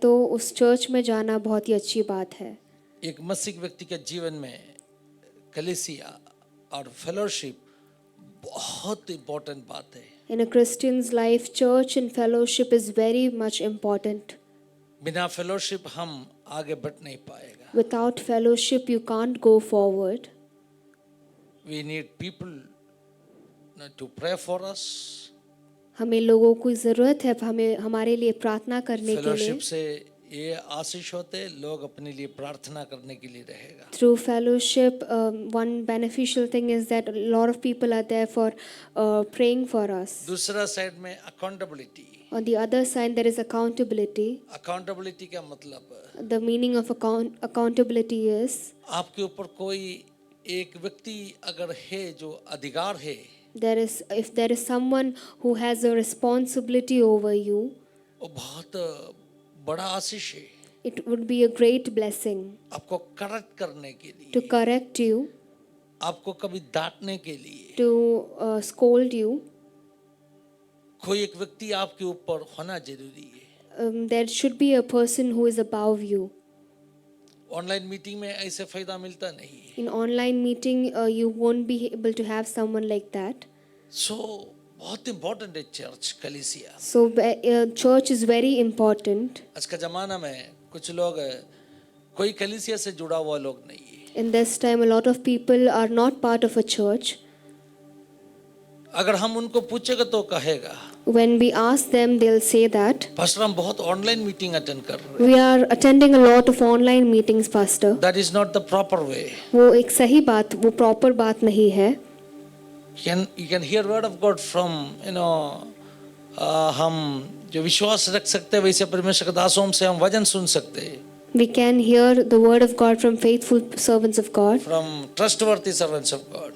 तो उस चर्च में जाना बहुत ही अच्छी बात है। एक मसीह व्यक्ति के जीवन में कलीसिया और फेलोशिप बहुत इंपॉर्टेंट बात है। In a Christian's life, church and fellowship is very much important. बिना फेलोशिप हम आगे बढ़ नहीं पाएगा। Without fellowship, you can't go forward. We need people to pray for us. हमें लोगों की ज़रूरत है हमें हमारे लिए प्रार्थना करने के लिए। फेलोशिप से ये आशीष होते लोग अपने लिए प्रार्थना करने के लिए रहेगा। Through fellowship, one beneficial thing is that a lot of people are there for praying for us. दूसरा साइड में accountability. On the other side, there is accountability. Accountability का मतलब The meaning of accountability is आपके ऊपर कोई एक व्यक्ति अगर है जो अधिकार है, if there is someone who has a responsibility over you, वो बहुत बड़ा आशीष है। it would be a great blessing आपको करेक्ट करने के लिए, to correct you, आपको कभी डांटने के लिए to scold you. कोई एक व्यक्ति आपके ऊपर होना जरूरी है। There should be a person who is above you. Online meeting में ऐसे फायदा मिलता नहीं है। In online meeting, you won't be able to have someone like that. सो बहुत इंपॉर्टेंट है चर्च कलीसिया। So church is very important. आज का जमाना में कुछ लोग कोई कलीसिया से जुड़ा हुआ लोग नहीं है। In this time, a lot of people are not part of a church. अगर हम उनको पूछेगा तो कहेगा, When we ask them, they'll say that pastor हम बहुत ऑनलाइन मीटिंग अटेंड कर रहे हैं। we are attending a lot of online meetings, pastor. That is not the proper way. वो एक सही बात, वो प्रॉपर बात नहीं है। You can hear word of God from हम जो विश्वास रख सकते हैं वैसे परमेश्वर के दासों से हम वचन सुन सकते हैं। We can hear the word of God from faithful servants of God. From trustworthy servants of God.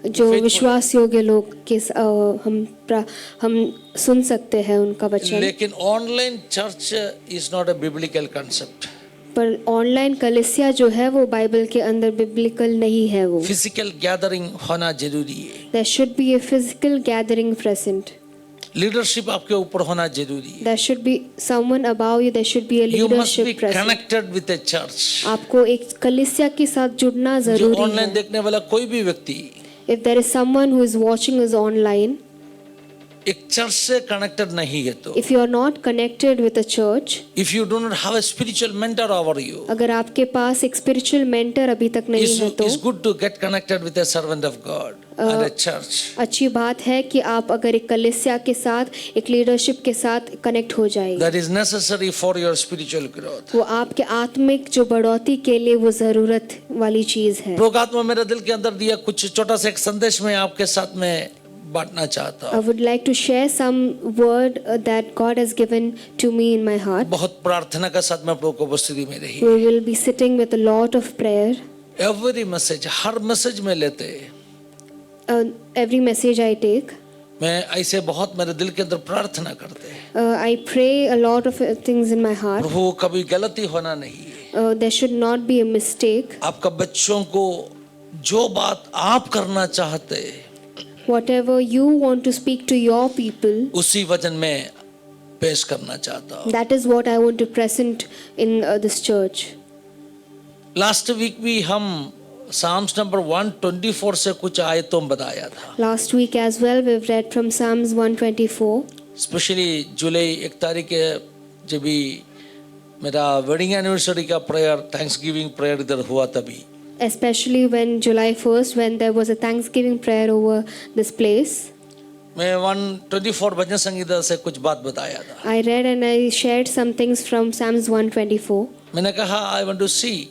जो विश्वास योग्य लोग के हम सुन सकते हैं उनका वचन। लेकिन online church is not a biblical concept. पर ऑनलाइन कलीसिया जो है वो बाइबल के अंदर बिब्लिकल नहीं है। वो फिजिकल गैदरिंग होना जरूरी है। There should be a physical gathering present. Leadership आपके ऊपर होना जरूरी है। There should be someone above you. There should be a You must leadership be present. connected with a church. आपको एक कलीसिया के साथ जुड़ना जो जरूरी ऑनलाइन है। देखने वाला कोई भी व्यक्ति If there is someone who is watching us online, एक चर्च से कनेक्टेड नहीं है तो, if you are not connected with a church, if you do not have a spiritual mentor over you, अगर आपके पास एक spiritual mentor अभी तक नहीं है तो it's good to get connected with a servant of God and a church. अच्छी बात है कि आप अगर एक कलीसिया के साथ, एक लीडरशिप के साथ कनेक्ट हो जाए। That is necessary for your spiritual growth. वो आपके आत्मिक जो बढ़ोतरी के लिए वो जरूरत वाली चीज है। प्रभु आत्मा मेरे दिल के अंदर दिया कुछ छोटा सा एक संदेश में आपके साथ में बांटना चाहता I हूँ। would like to share some word that God has given to me in my heart. बहुत प्रार्थना का साथ में प्रभु की उपस्थिति में रही। We will be sitting with a lot of prayer. Every message, her message में लेते हैं। Every message I take, मैं ऐसे बहुत मेरे दिल के अंदर प्रार्थना करते हैं। I pray a lot of things in my heart. प्रभु कभी गलती होना नहीं है। There should not be a mistake. आपका बच्चों को जो बात आप करना चाहते हैं Whatever you want to speak to your people, उसी वचन में पेश करना चाहता हूँ। that is what I want to present in this church. Last week भी हम साम्स नंबर 124 से कुछ आयतों बताया था। Last week as well we've read from Psalms 124. Specially जुलाई 1 तारीख के जब भी मेरा वेडिंग एनिवर्सरी का प्रेयर, थैंक्सगिविंग प्रेयर इधर हुआ तभी, Especially when July 1st, when there was a Thanksgiving prayer over this place. मैं 124 भजन संगीता से कुछ बात बताया था। I read and I shared some things from Psalms 124. मैंने कहा I want to see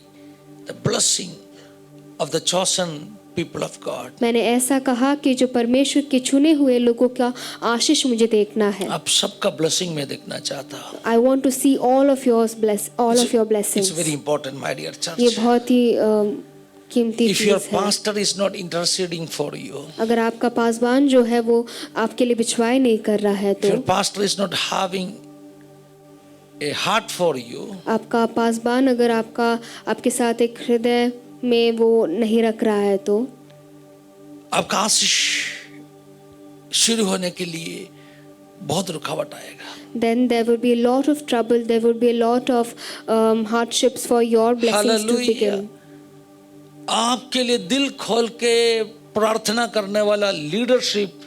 the blessing of the chosen people of God. मैंने ऐसा कहा कि जो परमेश्वर के चुने हुए लोगों का आशीष मुझे देखना है। आप सबका ब्लेसिंग में देखना चाहता हूँ। I want to see all of your blessings. It's very important, my dear church. ये बहुत ही कीमती If your चीज है। pastor is not interceding for you, अगर आपका पासवान जो है वो आपके लिए बिछवाई नहीं कर रहा है if your तो, pastor is not having a heart for you, आपका पासवान अगर आपके साथ एक हृदय में वो नहीं रख रहा है तो, आपका आशीष शुरू होने के लिए बहुत रुकावट आएगा। then there would be a lot of trouble, there would be a lot of hardships for your blessings to hallelujah. begin. आपके लिए दिल खोल के प्रार्थना करने वाला लीडरशिप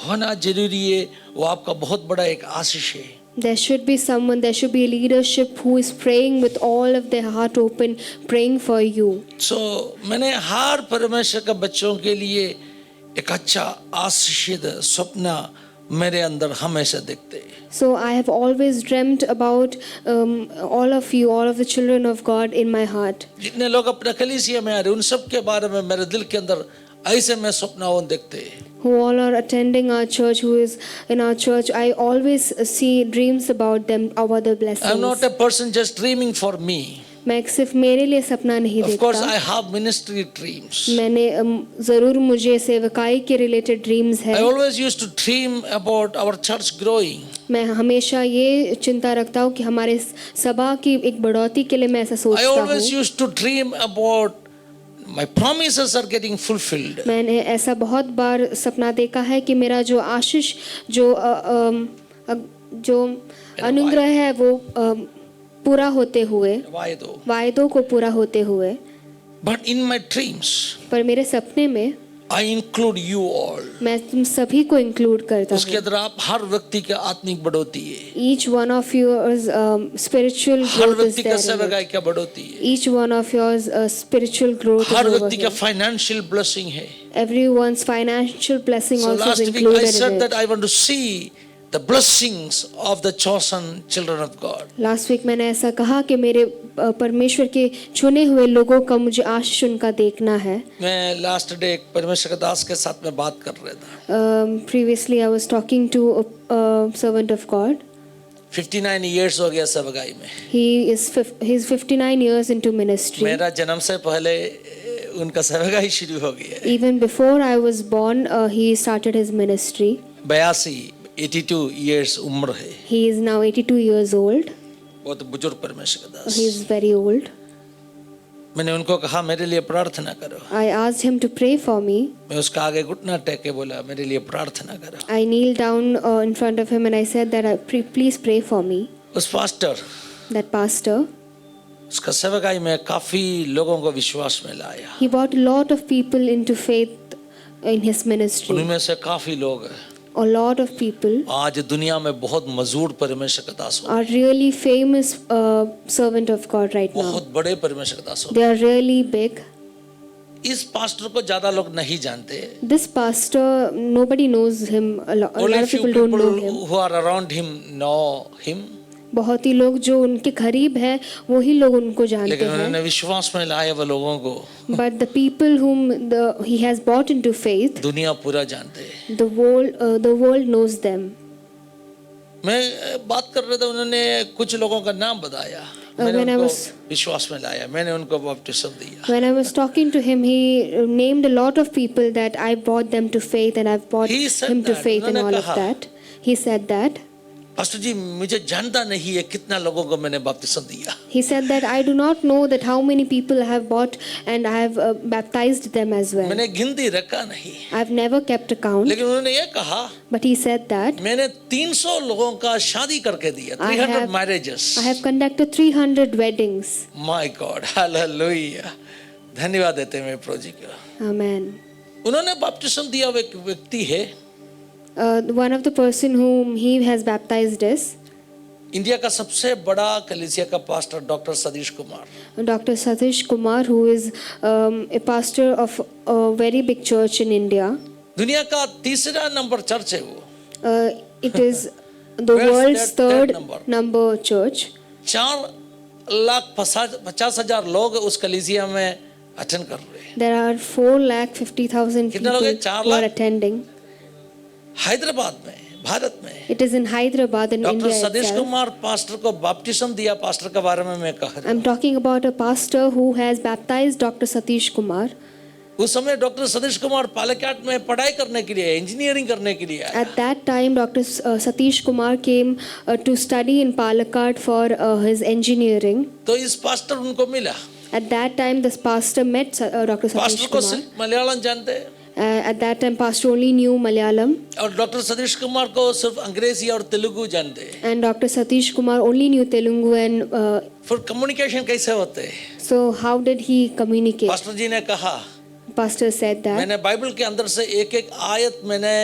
होना जरूरी है। वो आपका बहुत बड़ा एक आशीष है। There should be someone, there should be a leadership who is praying with all of their heart open, praying for you. So मैंने हर परमेश्वर के बच्चों के लिए एक अच्छा आशीषित सपना मेरे अंदर हमेशा देखते हैं। So I have always dreamt about all of you, all of the children of God in my heart. जितने लोग अपने कलीसिया में आ रहे हैं उन सब के बारे में मेरे दिल के अंदर ऐसे में सपनाओं देखते हैं। Who all are attending our church, who is in our church, I always see dreams about them, about the blessings. I'm not a person just dreaming for me. मैं सिर्फ मेरे लिए सपना नहीं Of course देखता. I have ministry dreams. मैंने ज़रूर मुझे सेवकाई के रिलेटेड ड्रीम्स है. I always used to dream about our church growing. मैं हमेशा ये चिंता रखता हूँ कि हमारे सभा की एक बढ़ोतरी के लिए मैं ऐसा I सोचता always हूँ. used to dream about my promises are getting fulfilled. मैंने ऐसा बहुत बार सपना देखा है कि मेरा जो आशीष जो जो अनुग्रह है वो पूरा होते हुए, Why though? वायदों को पूरा होते हुए. But in my dreams पर मेरे सपने में I include you all. मैं तुम सभी को इंक्लूड करता उसके हूँ. अंदर आप हर व्यक्ति की आत्मिक बढ़ोतरी है। Each one of yours spiritual her growth is व्यक्ति का there in it. सेवकाई का बढ़ोतरी है। Each one of yours spiritual growth is her over व्यक्ति का here. फाइनेंशियल ब्लेसिंग है। Everyone's financial blessing So also last is week I included said in that it. I want to see the blessings of the chosen children of God. Last week मैंने ऐसा कहा कि मेरे परमेश्वर के चुने हुए लोगों का मुझे आशीष उनका देखना है. मैं लास्ट डे एक परमेश्वर के दास के साथ में बात कर रहा था। Previously I was talking to a servant of God. 59 years हो गया सेवकाई में। He's 59 years into ministry. मेरा जन्म से पहले उनका सेवकाई शुरू हो गया। Even before I was born, he started his ministry. 82 years उम्र है। He is now 82 years old. बहुत बुजुर्ग परमेश्वर का दास। He is very old. मैंने उनको कहा मेरे लिए प्रार्थना करो। I asked him to pray for me. मैं उसका आगे घुटना टेक के बोला मेरे लिए प्रार्थना करो। I kneeled down in front of him and I said that please pray for me. उस पास्टर That pastor, उसका सेवकाई में काफी लोगों को विश्वास में लाया। he brought a lot of people into faith in his ministry. उनमें से काफी लोग A lot of people आज दुनिया में बहुत मजबूर परमेश्वर का दास हो। are really famous servant of God right now. बहुत बड़े परमेश्वर का दास हो। They are really big. इस पास्टर को ज्यादा लोग नहीं जानते। This pastor, nobody knows him. A lot Only of few people don't know people him. who are around him know him. बहुत ही लोग जो उनके करीब हैं वही लोग उनको जानते लेकिन हैं. उन्होंने विश्वास में लाया वो लोगों को But the people whom he has brought into faith, दुनिया पूरा जानते हैं। the world knows them. मैं बात कर रहा था उन्होंने कुछ लोगों का नाम बताया। मैंने when I उनको was- विश्वास में लाया। मैंने उनको बपतिस्म दिया। When I was talking to him, he named a lot of people that I brought them to faith and I've brought He said him to that. faith and उन्होंने all of कहा। that. He said that. Pastor ji मुझे जानता नहीं है कितना लोगों को मैंने बपतिस्म दिया। He said that I do not know that how many people I have bought and I have baptized them as well. मैंने गिनती रखा नहीं। I've never kept account. लेकिन उन्होंने ये कहा But he said that मैंने 300 लोगों का शादी करके दिया। I 300 have- marriages। I have conducted 300 weddings. My God hallelujah. धन्यवाद देते हैं मैं प्रभु जी को। Amen. उन्होंने बपतिस्म दिया हुआ एक व्यक्ति है One of the person whom he has baptized is India का सबसे बड़ा कलीसिया का pastor doctor Satish Kumar. Dr. Satish Kumar, who is a pastor of a very big church in India. दुनिया का तीसरा नंबर चर्च है वो। It is the Where's world's that third number? number church. 4,50,000 लोग उस कलीसिया में अटेंड कर रहे हैं। There are 4,50,000 कितने लोग people हैं? 4 who are lakh? attending. Hyderabad में भारत में It is in Hyderabad in doctor India Satish itself. Kumar pastor को बपतिस्म दिया। पास्टर के बारे में मैं कह रहा I'm talking about a pastor who has baptized Dr. Satish Kumar. हूँ। उस समय डॉक्टर सतीश कुमार पालक्काड में पढ़ाई करने के लिए इंजीनियरिंग करने के लिए आया। At that time, Dr. Satish Kumar came to study in Palakkad for his engineering. तो इस पास्टर उनको मिला। At that time, this pastor met Dr. Pastor Satish को Kumar. सिर्फ मलयालम जानते हैं। At that time, pastor only knew Malayalam, और doctor Satish Kumar को सिर्फ अंग्रेजी और तेलुगु जानते हैं। and Dr. Satish Kumar only knew Telugu. And फिर कम्युनिकेशन कैसे होते हैं? so, how did he communicate? Pastor ji ने कहा, Pastor said that मैंने बाइबल के अंदर से एक एक आयत मैंने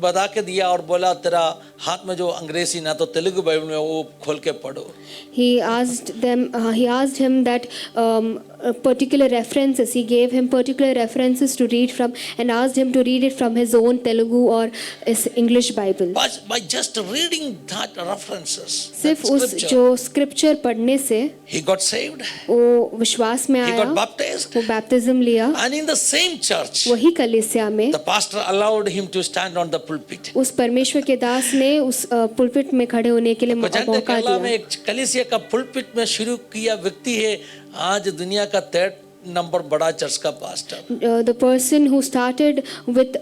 बता के दिया और बोला तेरा हाथ में जो अंग्रेजी ना तो तेलुगु बाइबल में वो खोल के पढ़ो। he asked him that particular references. He gave him particular references to read from and asked him to read it from his own Telugu or his English Bible. By just reading that references, सिर्फ that उस scripture, जो scripture पढ़ने से he got saved, वो विश्वास में he आया, got baptized, वो बैप्टिज्म लिया, and in the same church, वही कलीसिया में the pastor allowed him to stand on the pulpit. उस परमेश्वर के दास ने उस पुलपिट में खड़े होने के लिए तो जानते मौका केरला में दिया। एक कलीसिया का पुलपिट में शुरू किया व्यक्ति है आज दुनिया का 3rd नंबर बड़ा चर्च का pastor. The person who started with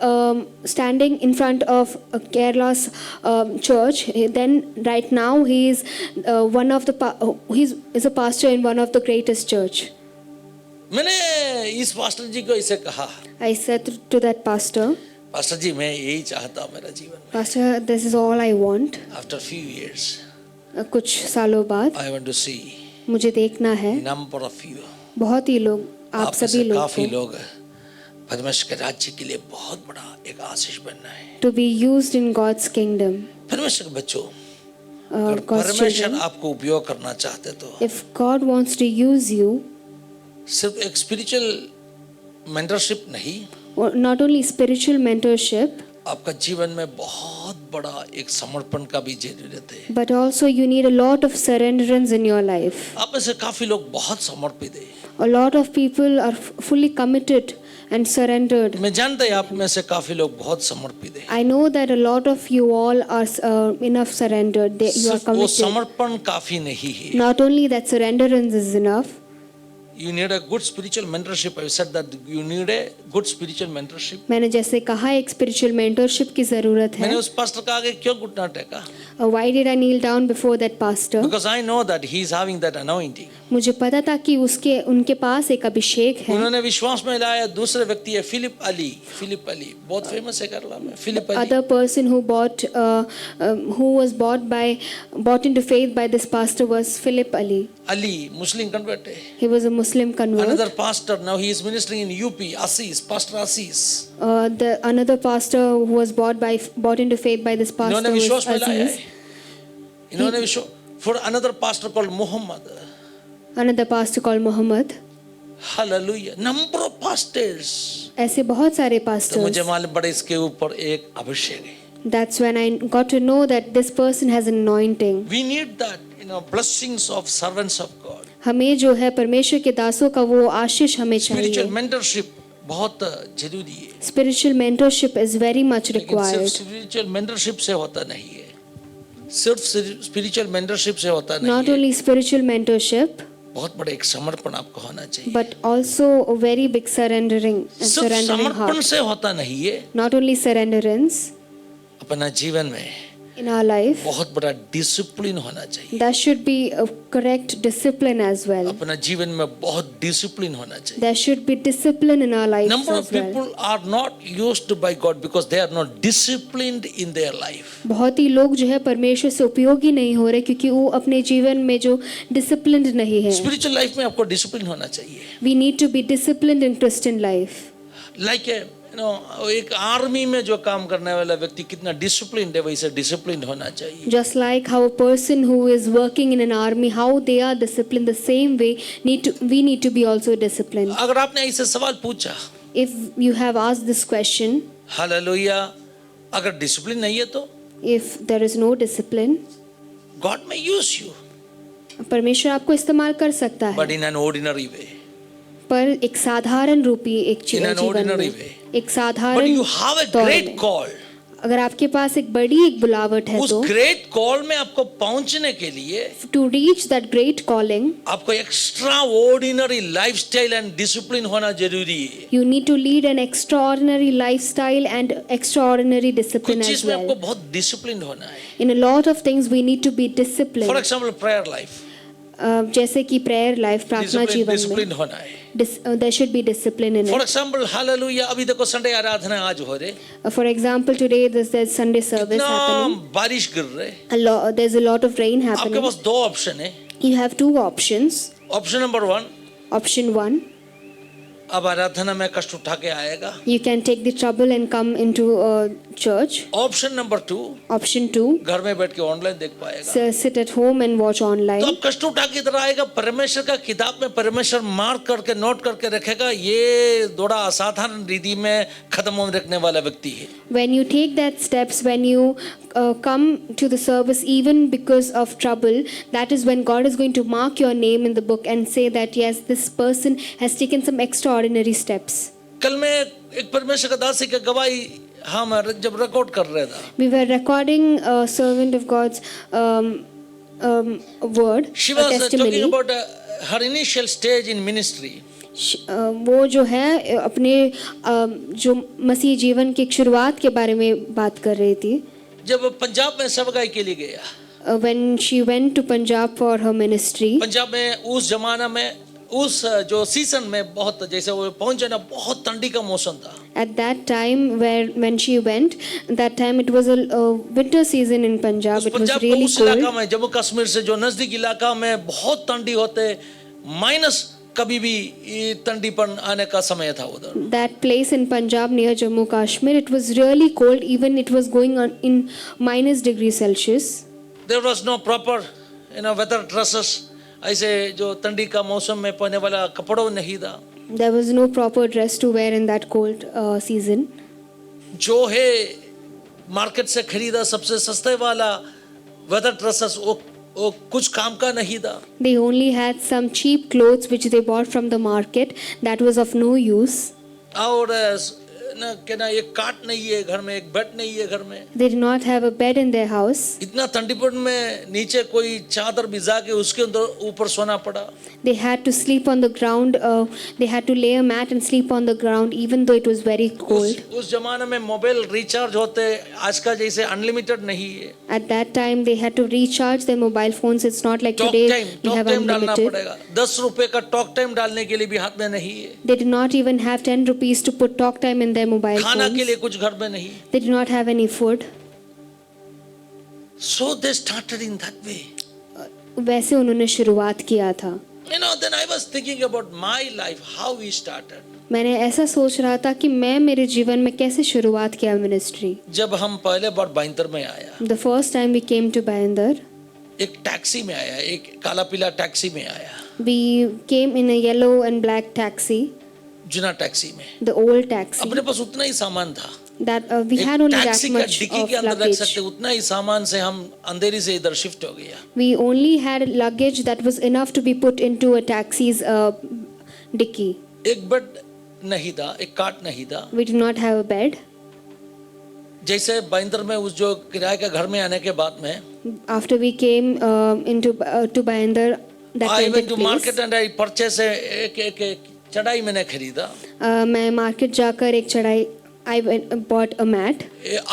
standing in front of Kerala's church, then right now he is one of the is a pastor in one of the greatest church. मैंने इस pastor जी को इसे कहा, I said to that pastor, pastor ji मैं यही चाहता हूँ मेरा जीवन में। Pastor, this is all I want. After few years, कुछ सालों बाद I want to see मुझे देखना है number of you, बहुत ही लोग, आप आप में सभी से लोग काफी को लोग परमेश्वर के राज्य के लिए बहुत बड़ा एक आशीष बनना है। to be used in God's kingdom. परमेश्वर के बच्चों, अगर God's परमेश्वर children. आपको उपयोग करना चाहते तो If God wants to use you, सिर्फ एक स्पिरिचुअल मेंटरशिप नहीं, or not only spiritual mentorship, आपका जीवन में बहुत बड़ा एक समर्पण का भी जरूरत है। but also you need a lot of surrenderance in your life. आप में से काफी लोग बहुत समर्पित हैं। A lot of people are fully committed and surrendered. मैं जानता हूँ आप में से काफी लोग बहुत समर्पित हैं। I know that a lot of you all are enough surrendered. You are सिर्फ वो committed. समर्पण काफी नहीं है। Not only that surrenderance is enough, You need a good spiritual mentorship. I said that you need a good spiritual mentorship. मैंने जैसे कहा एक spiritual mentorship की ज़रूरत है. मैंने उस पास्टर का आगे क्यों घुटना टेका? Why did I kneel down before that pastor? Because I know that he is having that anointing. मुझे पता था कि उनके पास एक अभिषेक है. उन्होंने विश्वास में लाया दूसरे व्यक्ति है फिलिप अली बहुत फेमस है केरला में। Philip Ali Other person who was bought into faith by this pastor was Philip Ali. Ali Muslim convert है। He was a Muslim convert. Another pastor now he is ministering in UP, Assis, Pastor Assis. Another pastor who was bought into faith by this pastor इन्होंने was विश्वास में लाया Aziz. है। इन्होंने विश्वास for another pastor called Muhammad. Another pastor called Muhammad. Hallelujah. Number of pastors. ऐसे बहुत सारे तो pastors. मुझे मालूम पड़ा इसके ऊपर एक अभिषेक है। That's when I got to know that this person has an anointing. We need that, blessings of servants of God. हमें जो है परमेश्वर के दासों का वो आशीष हमें Spiritual चाहिए. mentorship बहुत जरूरी है। Spiritual mentorship is very much लेकिन सिर्फ required. स्पिरिचुअल मेंटरशिप से होता नहीं है। सिर्फ स्पिरिचुअल मेंटरशिप से होता नहीं Not है। only spiritual mentorship, बहुत बड़ा एक समर्पण आपको होना चाहिए। but also a very big surrendering सिर्फ समर्पण heart. से होता नहीं है। Not only surrenderance अपना जीवन में in our life, बहुत बड़ा डिसिप्लिन होना चाहिए। there should be a correct discipline as well. अपना जीवन में बहुत डिसिप्लिन होना चाहिए। There should be discipline in our lives Number of as well. people are not used by God because they are not disciplined in their life. बहुत ही लोग जो है परमेश्वर से उपयोगी नहीं हो रहे क्योंकि वो अपने जीवन में जो disciplined नहीं है. स्पिरिचुअल लाइफ में आपको डिसिप्लिन होना चाहिए। We need to be disciplined in Christian life. Like एक आर्मी में जो काम करने वाला व्यक्ति कितना डिसिप्लिन है वैसे डिसिप्लिन होना चाहिए। Just like how a person who is working in an army, how they are disciplined, the same way we need to be also disciplined. अगर आपने ऐसे सवाल पूछा, If you have asked this question, hallelujah, अगर discipline नहीं है तो if there is no discipline, God may use you परमेश्वर आपको इस्तेमाल कर सकता है, but in an ordinary way. पर एक साधारण रूपी एक In an जीवन ordinary में, way. एक But साधारण you have a तौर great में. call. अगर आपके पास एक बड़ी एक बुलावट है उस तो ग्रेट कॉल में आपको पहुंचने के लिए to reach that great calling, आपको extra ordinary lifestyle and discipline होना जरूरी है। you need to lead an extraordinary lifestyle and extraordinary discipline कुछ as चीज में आपको well. बहुत डिसिप्लिन होना है। In a lot of things we need to be disciplined. For example prayer life. जैसे कि प्रेयर लाइफ, प्रार्थना जीवन डिसिप्लिन में होना है. there should be discipline in for it. Example hallelujah, अभी देखो संडे आराधना आज हो रहे, For example, today there's Sunday service इतना happening. बारिश गिर रहे, There's a lot of rain आपके happening. पास दो ऑप्शन है. You have two options. Option number 1, Option one, अब आराधना में कष्ट उठा के आएगा. you can take the trouble and come into church. Option number 2, Option two, घर में बैठ के ऑनलाइन देख पाएगा. sit at home and watch तो online. अब कष्ट उठा के इधर आएगा, परमेश्वर का किताब में परमेश्वर मार्क करके नोट करके रखेगा, ये थोड़ा असाधारण रीति में खत्म होने रखने वाला व्यक्ति है. When you take that steps, when you come to the service even because of trouble, that is when God is going to mark your name in the book and say that yes, this person has taken some extraordinary steps. कल मैं एक परमेश्वर का दासी का गवाही हम जब रिकॉर्ड कर रहे था, We were recording a servant of God's word, she a was talking testimony. about her initial stage in ministry. वो जो है अपने जो मसीह जीवन की शुरुआत के बारे में बात कर रही थी. जब पंजाब में सेवकाई के लिए गया, When she went to Punjab for her ministry, Punjab में उस जमाना में उस जो सीजन में बहुत, जैसे वो पहुंचे ना, बहुत ठंडी का मौसम था. at that time when she went, that time it was a winter season in Punjab. उस It was पंजाब को really उस इलाका cold. में जम्मू कश्मीर से जो नजदीक इलाका में बहुत ठंडी होते, माइनस कभी भी ठंडीपन आने का समय था उधर. That place in Punjab near Jammu Kashmir, it was really cold. Even it was going on in -°C. There was no proper weather dresses. ऐसे जो ठंडी का मौसम में पहनने वाला कपड़ों नहीं था. There was no proper dress to wear in that cold season. जो है मार्केट से खरीदा सबसे सस्ते वाला वेदर ड्रेसेस, वो कुछ काम का नहीं था. They only had some cheap clothes which they bought from the market that was of no use. और ना एक काट नहीं है घर में, एक बेड नहीं है घर में. They did not have a bed in their house. इतना ठंडीपन में नीचे कोई चादर भिजा के उसके अंदर ऊपर सोना पड़ा. They had to sleep on the ground. They had to lay a mat and sleep on the ground even though it was very cold. उस जमाने में मोबाइल रिचार्ज होते आज का जैसे अनलिमिटेड नहीं है. At that time they had to recharge their mobile phones. It's not like talk today time we have डालना unlimited. पड़ेगा. 10 रुपए का टॉक टाइम डालने के लिए भी हाथ में नहीं है. They did not even have 10 rupees to put talk time in their mobile खाना के phones. लिए कुछ घर में नहीं. They did not have any food. So they started in that way. वैसे उन्होंने शुरुआत किया था. Then I was thinking about my life, how we started. मैंने ऐसा सोच रहा था कि मैं मेरे जीवन में कैसे शुरुआत किया मिनिस्ट्री. जब हम पहले बार बाइंदर में आया, The first time we came to Bhayandar, एक टैक्सी में आया, एक काला पीला टैक्सी में आया, we came in a yellow and black taxi, जुना टैक्सी में. the old taxi. अपने पास उतना ही सामान था. That we एक had only that टैक्सी का much डिक्की of के अंदर रख luggage. सकते, उतना ही सामान से हम अंधेरी से इधर शिफ्ट हो गया. We only had luggage that was enough to be put into a taxi's dicky. एक बेड नहीं था, एक काट नहीं था. We did not have a bed. जैसे बाइंदर में उस जो किराए के घर में आने के बाद में, After we came to Bhayandar, that I rented went to place, market and I purchased एक चढ़ाई मैंने खरीदा. मैं मार्केट जाकर एक चढ़ाई bought a mat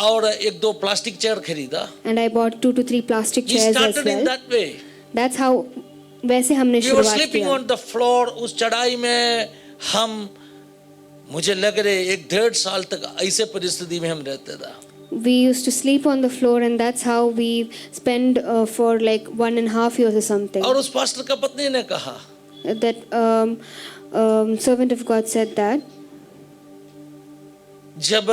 और एक दो प्लास्टिक चेयर खरीदा. and I bought 2 to 3 plastic We chairs as started in well. that way. That's how वैसे हमने We were शुरुआत sleeping किया. on the floor. उस चढ़ाई में हम, मुझे लग रहे 1-1.5 साल तक ऐसे परिस्थिति में हम रहते था. We used to sleep on the floor and that's how we spent for like 1.5 years or something. और उस पास्टर का पत्नी ने कहा, That servant of God said that जब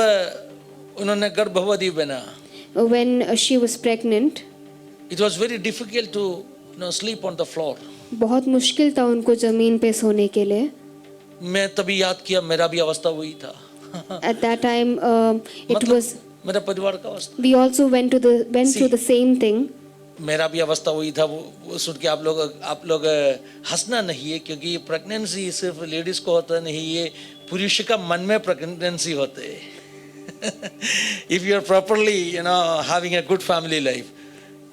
उन्होंने गर्भवती बना, when she was pregnant, it was very difficult to sleep on the floor. बहुत मुश्किल था उनको जमीन पे सोने के लिए. मैं तभी याद किया मेरा भी अवस्था वही था. At that time, it मतलब was. मेरा परिवार का अवस्था, We also went through the same thing. मेरा भी अवस्था वही था. वो सुन के आप लोग हंसना नहीं है, क्योंकि ये प्रेगनेंसी सिर्फ लेडीज को होता नहीं, ये पुरुष का मन में प्रेगनेंसी होते है. If you are properly having a good family life,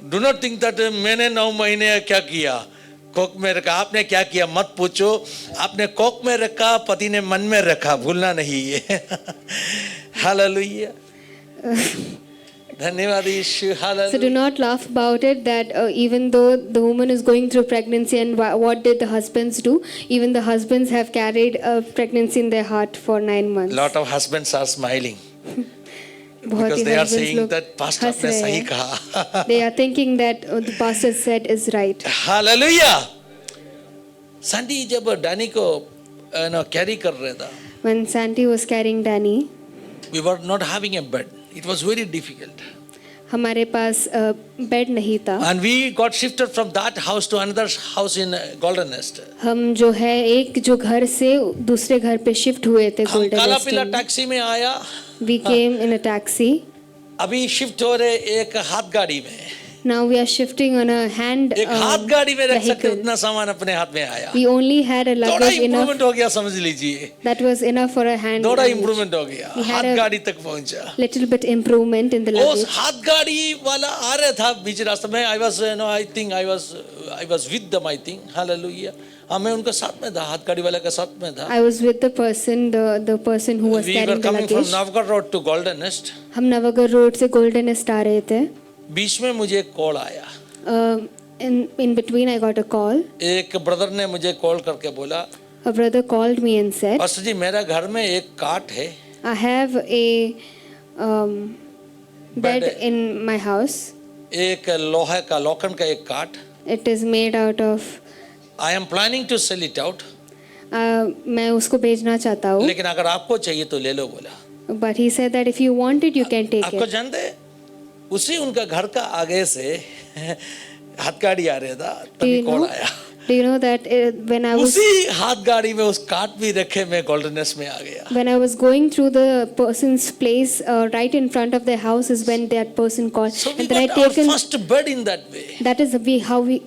do not think that मैंने 9 महीने क्या किया, कोक में रखा. आपने क्या किया मत पूछो, आपने कोक में रखा, पति ने मन में रखा, भूलना नहीं है. हालेलुया. धन्यवाद यीशु, So do hallelujah. not laugh about it that even though the woman is going through pregnancy and what did the husbands do? Even the husbands have carried a pregnancy in their heart for 9 months. Lot of husbands are smiling बहुत because he they are husbands saying लोग that pastor हंस ने रहे सही हैं. कहा। They are thinking that the pastor said is right. Hallelujah. Sandy जब Danny को कैरी कर रहा था, When Santi was carrying Danny, we were not having a bed. It was very difficult. हमारे पास बेड नहीं था. And we got shifted from that house to another house in Golden Nest. हम जो है एक जो घर से दूसरे घर पे शिफ्ट हुए थे हम गोल्डन काला नेस्ट पीला में. टैक्सी में आया, We came in a taxi. अभी शिफ्ट हो रहे एक हाथ गाड़ी में, Now we are shifting on a hand एक हाथ गाड़ी में रख सकते vehicle. उतना सामान अपने हाथ में आया। We only had a थोड़ा luggage enough. इम्प्रूवमेंट हो गया, समझ लीजिए, That was enough for a hand थोड़ा luggage. इम्प्रूवमेंट हो गया, We had हाथ a गाड़ी तक पहुंचा। little bit improvement in the उस luggage. हाथ गाड़ी वाला आ रहा था बीच रास्ते में। I was with them, I think. Hallelujah. हाँ, मैं उनके साथ में था, हाथ गाड़ी वाले के साथ में था। I was with the person, the person who was We were carrying the coming from luggage. Navgarh Road to Golden Nest. हम नवगर रोड से गोल्डन नेस्ट आ रहे थे. बीच में मुझे एक कॉल आया। In between I got a call. एक brother ने मुझे कॉल करके बोला, A brother called me and said, pastor ji मेरा घर में एक काट है, I have a bed Bed. in my house. एक लोहे का लोखंड का एक काट। It is made out of. I am planning to sell it out. मैं उसको बेचना चाहता हूँ. लेकिन अगर आपको चाहिए तो ले लो बोला। But he said that if you want it, you can take आपको it. जानते हैं, उसी उनका घर का आगे से हाथ गाड़ी आ रहा था, Do तभी you कॉल know? आया। Do you know that when I was उसी हाथ गाड़ी में उस काट भी रखे मैं गोल्डन नेस्ट में आ गया। when I was going through the person's place right in front of their house is when that person called. So we And then I got our taken. first bed in that way. That is how we.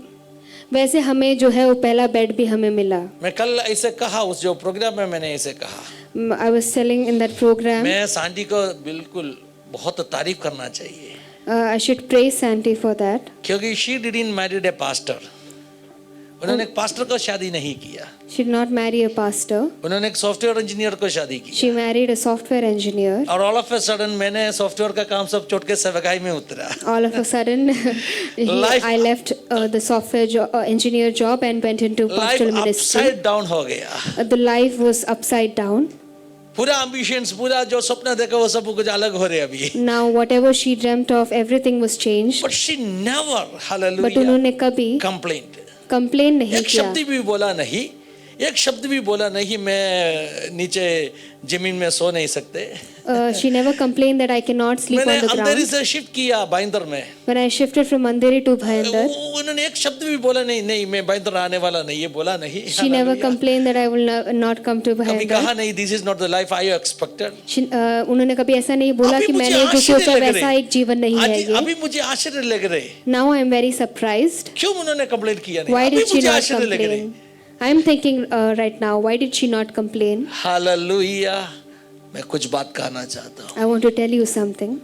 वैसे हमें जो है वो पहला bed भी हमें मिला. मैं कल ऐसे कहा, उस जो प्रोग्राम में मैंने ऐसे कहा, I was telling in that program. मैं सांडी को बिल्कुल बहुत तारीफ करना चाहिए, I should praise Santi for that. क्योंकि she didn't marry a pastor. उन्होंने एक पास्टर को शादी नहीं किया, She did not marry a pastor. उन्होंने एक सॉफ्टवेयर इंजीनियर को शादी की। She married a software engineer. और ऑल ऑफ ए सडन मैंने सॉफ्टवेयर का काम सब छोड़ के सेवकाई में उतरा। All of a sudden, I left the software engineer job and went into pastoral life ministry. Upside down हो गया। The life was upside down. पूरा एम्बिशंस, पूरा जो सपना देखा वो सब कुछ अलग हो रहे अभी। Now whatever she dreamt of, everything was changed. But she never, But hallelujah, उन्होंने कभी complained. complain नहीं एक किया. शब्द भी बोला नहीं, एक शब्द भी बोला नहीं, मैं नीचे जमीन में सो नहीं सकते। She never complained that I cannot sleep मैंने on the अंधेरी ground. से शिफ्ट किया भाईंदर में। When I shifted from Andheri to Bhayandar, उन्होंने एक शब्द भी बोला नहीं, नहीं मैं भाईंदर आने वाला नहीं, ये बोला नहीं। she never Hallelujah. complained that I will not come to कभी Bhayandar. कहा नहीं, this is not the life I expected। उन्होंने कभी ऐसा नहीं बोला अभी कि मुझे मैंने जो आश्चर्य सोचा लग रहे। वैसा एक जीवन नहीं है ये. अभी मुझे आश्चर्य लग रहे, Now I am very surprised. क्यों उन्होंने कंप्लेंट किया नहीं? Why अभी did she मुझे not आश्चर्य लग रहे। complain? I am thinking right now, why did she not complain? Hallelujah. मैं कुछ बात कहना चाहता हूँ। I want to tell you something.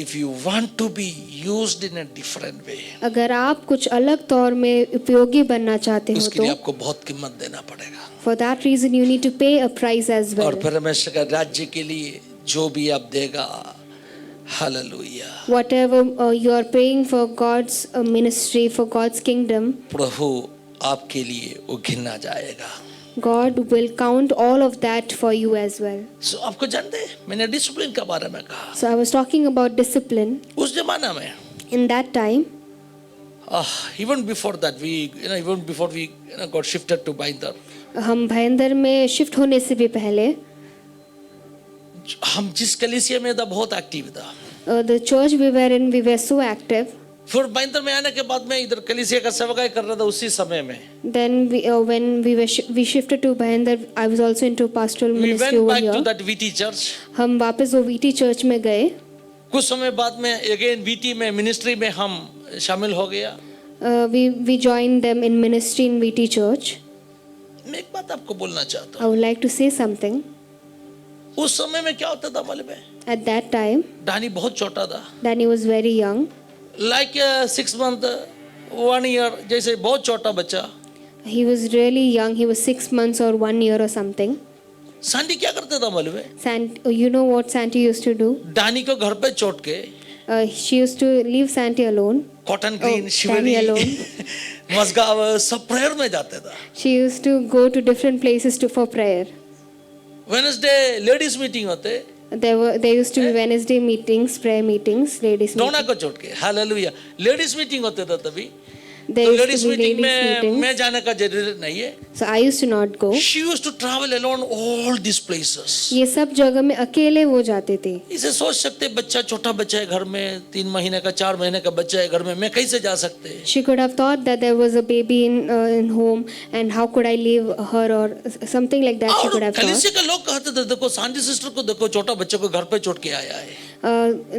If you want to be used in a different way, अगर आप कुछ अलग तौर में उपयोगी बनना चाहते हो उसके लिए तो आपको बहुत कीमत देना पड़ेगा। for that reason you need to pay a price as well. और परमेश्वर का राज्य के लिए जो भी आप देगा, hallelujah, Whatever you are paying for God's ministry, for God's kingdom, प्रभु आपके लिए वो गिना जाएगा। God will count all of that for you as well. So, आपको जानते हैं, मैंने डिसिप्लिन के बारे में कहा। So I was talking about discipline. उस जमाना में, In that time, even before that, even before we got shifted to Bhayandar, हम भयंदर में शिफ्ट होने से भी पहले हम जिस कलीसिया में था बहुत एक्टिव था। the church we were in, we were so active. फिर बाइंदर में आने के बाद मैं इधर कलीसिया का सेवकाई कर रहा था उसी समय में। Then when we shifted to Bhayandar, I was also into pastoral We ministry went over back to here. that VT church. हम वापस वो VT चर्च में गए. कुछ समय बाद में अगेन VT में मिनिस्ट्री में हम शामिल हो गया। We joined them in ministry in VT church. मैं एक बात आपको बोलना चाहता I हूँ। would like to say something. उस समय में क्या होता था मालूम है? At that time, डानी बहुत छोटा था। Danny was very young. Like 6 months, 1 year, जैसे बहुत छोटा बच्चा। He was really young. He was 6 months or 1 year or something. Sandi क्या करता था मालूम है? You know what Santi used to do? Dani को घर पे छोड़ के She used to leave Santi alone. Cotton green, Danny Shivri, alone. Mazagon, सब प्रेयर में जाते थे. She used to go to different places for prayer. Wednesday ladies meeting होते, There used to be Wednesday meetings, prayer meetings, ladies दोनों meetings. को छोड़ के. Hallelujah. Ladies meeting होते थे तभी. There तो used ladies to be meeting ladies में meetings. मैं जाने का जरूरत नहीं है. So I used to not go. She used to travel alone all these places. ये सब जगह में अकेले वो जाते थे. इसे सोच सकते, बच्चा, छोटा बच्चा है घर में, 3 महीने का 4 महीने का बच्चा है घर में, मैं कैसे जा सकते. She could have thought that there was a baby in home and how could I leave her or something like that. She could और have thought. कलीसिया के लोग कहते थे, देखो शांति सिस्टर को देखो, छोटा बच्चे को घर पे छोड़ के आया है.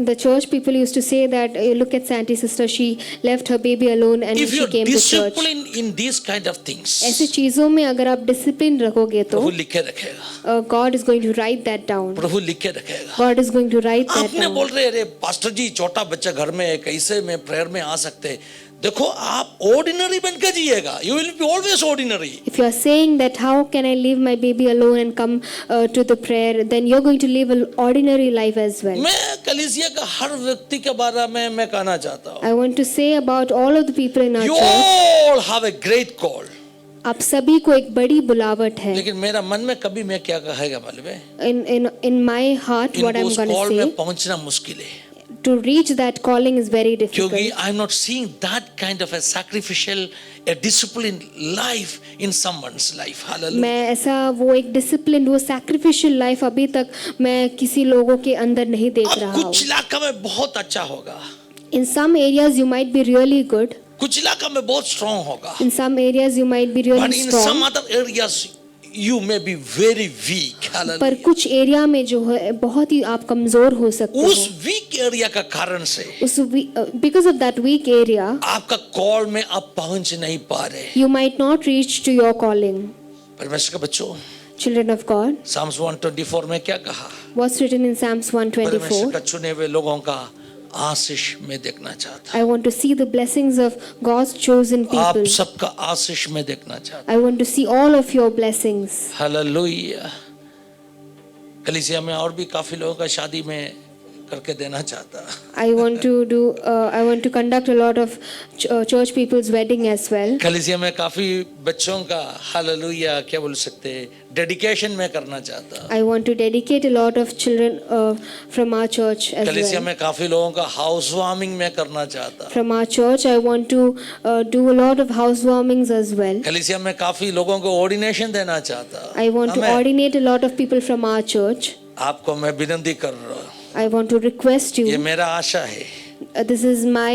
The church people used to say that look at Santi sister, she left her baby alone and If she you're came to church. disciplined in these kind of things, ऐसी चीजों में अगर आप डिसिप्लिन रखोगे तो प्रभु लिखे रखेगा. God is going to write that down. प्रभु लिखे रखेगा. God is going to write that आपने down. बोल रहे, अरे पास्टर जी छोटा बच्चा घर में है, कैसे मैं प्रेयर में आ सकते. देखो आप ऑर्डिनरी बन के जिएगा. You will be always ordinary. If you are saying that how can I leave my baby alone and come to the prayer, then you're going to live an ordinary life as well. मैं कलीसिया का हर व्यक्ति के बारे में मैं कहना चाहता हूँ, I want to say about all of the people in our you church, all have a great call. आप सभी को एक बड़ी बुलावट है. लेकिन मेरा मन में कभी मैं क्या कहेगा मालूम है, In my heart, what इनको I'm उस going कॉल to में say, पहुंचना मुश्किल है. to reach that calling is very difficult. क्योंकि I am not seeing that kind of a sacrificial, a disciplined life in someone's life. Hallelujah. मैं ऐसा वो एक डिसिप्लिन, वो सैक्रिफिशियल लाइफ अभी तक मैं किसी लोगों के अंदर नहीं देख अब रहा हूँ. कुछ इलाका में बहुत अच्छा होगा, In some areas you might be really good. कुछ इलाका में बहुत स्ट्रांग होगा, In some areas you might be really but in some strong. other areas you may be very weak. पर Hallelujah. कुछ एरिया में जो है बहुत ही आप कमजोर हो सकते उस हो. वीक एरिया का कारण से उस because of that weak area, आपका कॉल में आप पहुंच नहीं पा रहे. you might not reach to your calling. परमेश्वर के बच्चों, Children of God, Psalms 124 में क्या कहा? what's written in Psalms परमेश्वर 124? का चुने हुए लोगों का आशीष में देखना चाहता. I want to see the blessings of God's chosen आप people. सबका आशीष में देखना चाहता. I want to see all of your blessings. Hallelujah. कलीसिया में और भी काफी लोगों का शादी में करके देना चाहता. I want to conduct a lot of church people's wedding as well. कलीसिया में काफी बच्चों का हालेलुया क्या बोल सकते हैं, डेडिकेशन में करना चाहता. I want to dedicate a lot of children from our church as कलीसिया well. में काफी लोगों का हाउस वार्मिंग में करना चाहता. From our church, I want to do a lot of housewarmings as well. कलीसिया में काफी लोगों को ऑर्डिनेशन देना चाहता. I want to amen. ordinate a lot of people from our church. आपको मैं विनती कर रहा हूँ, I want to request ये you. मेरा आशा है, This is my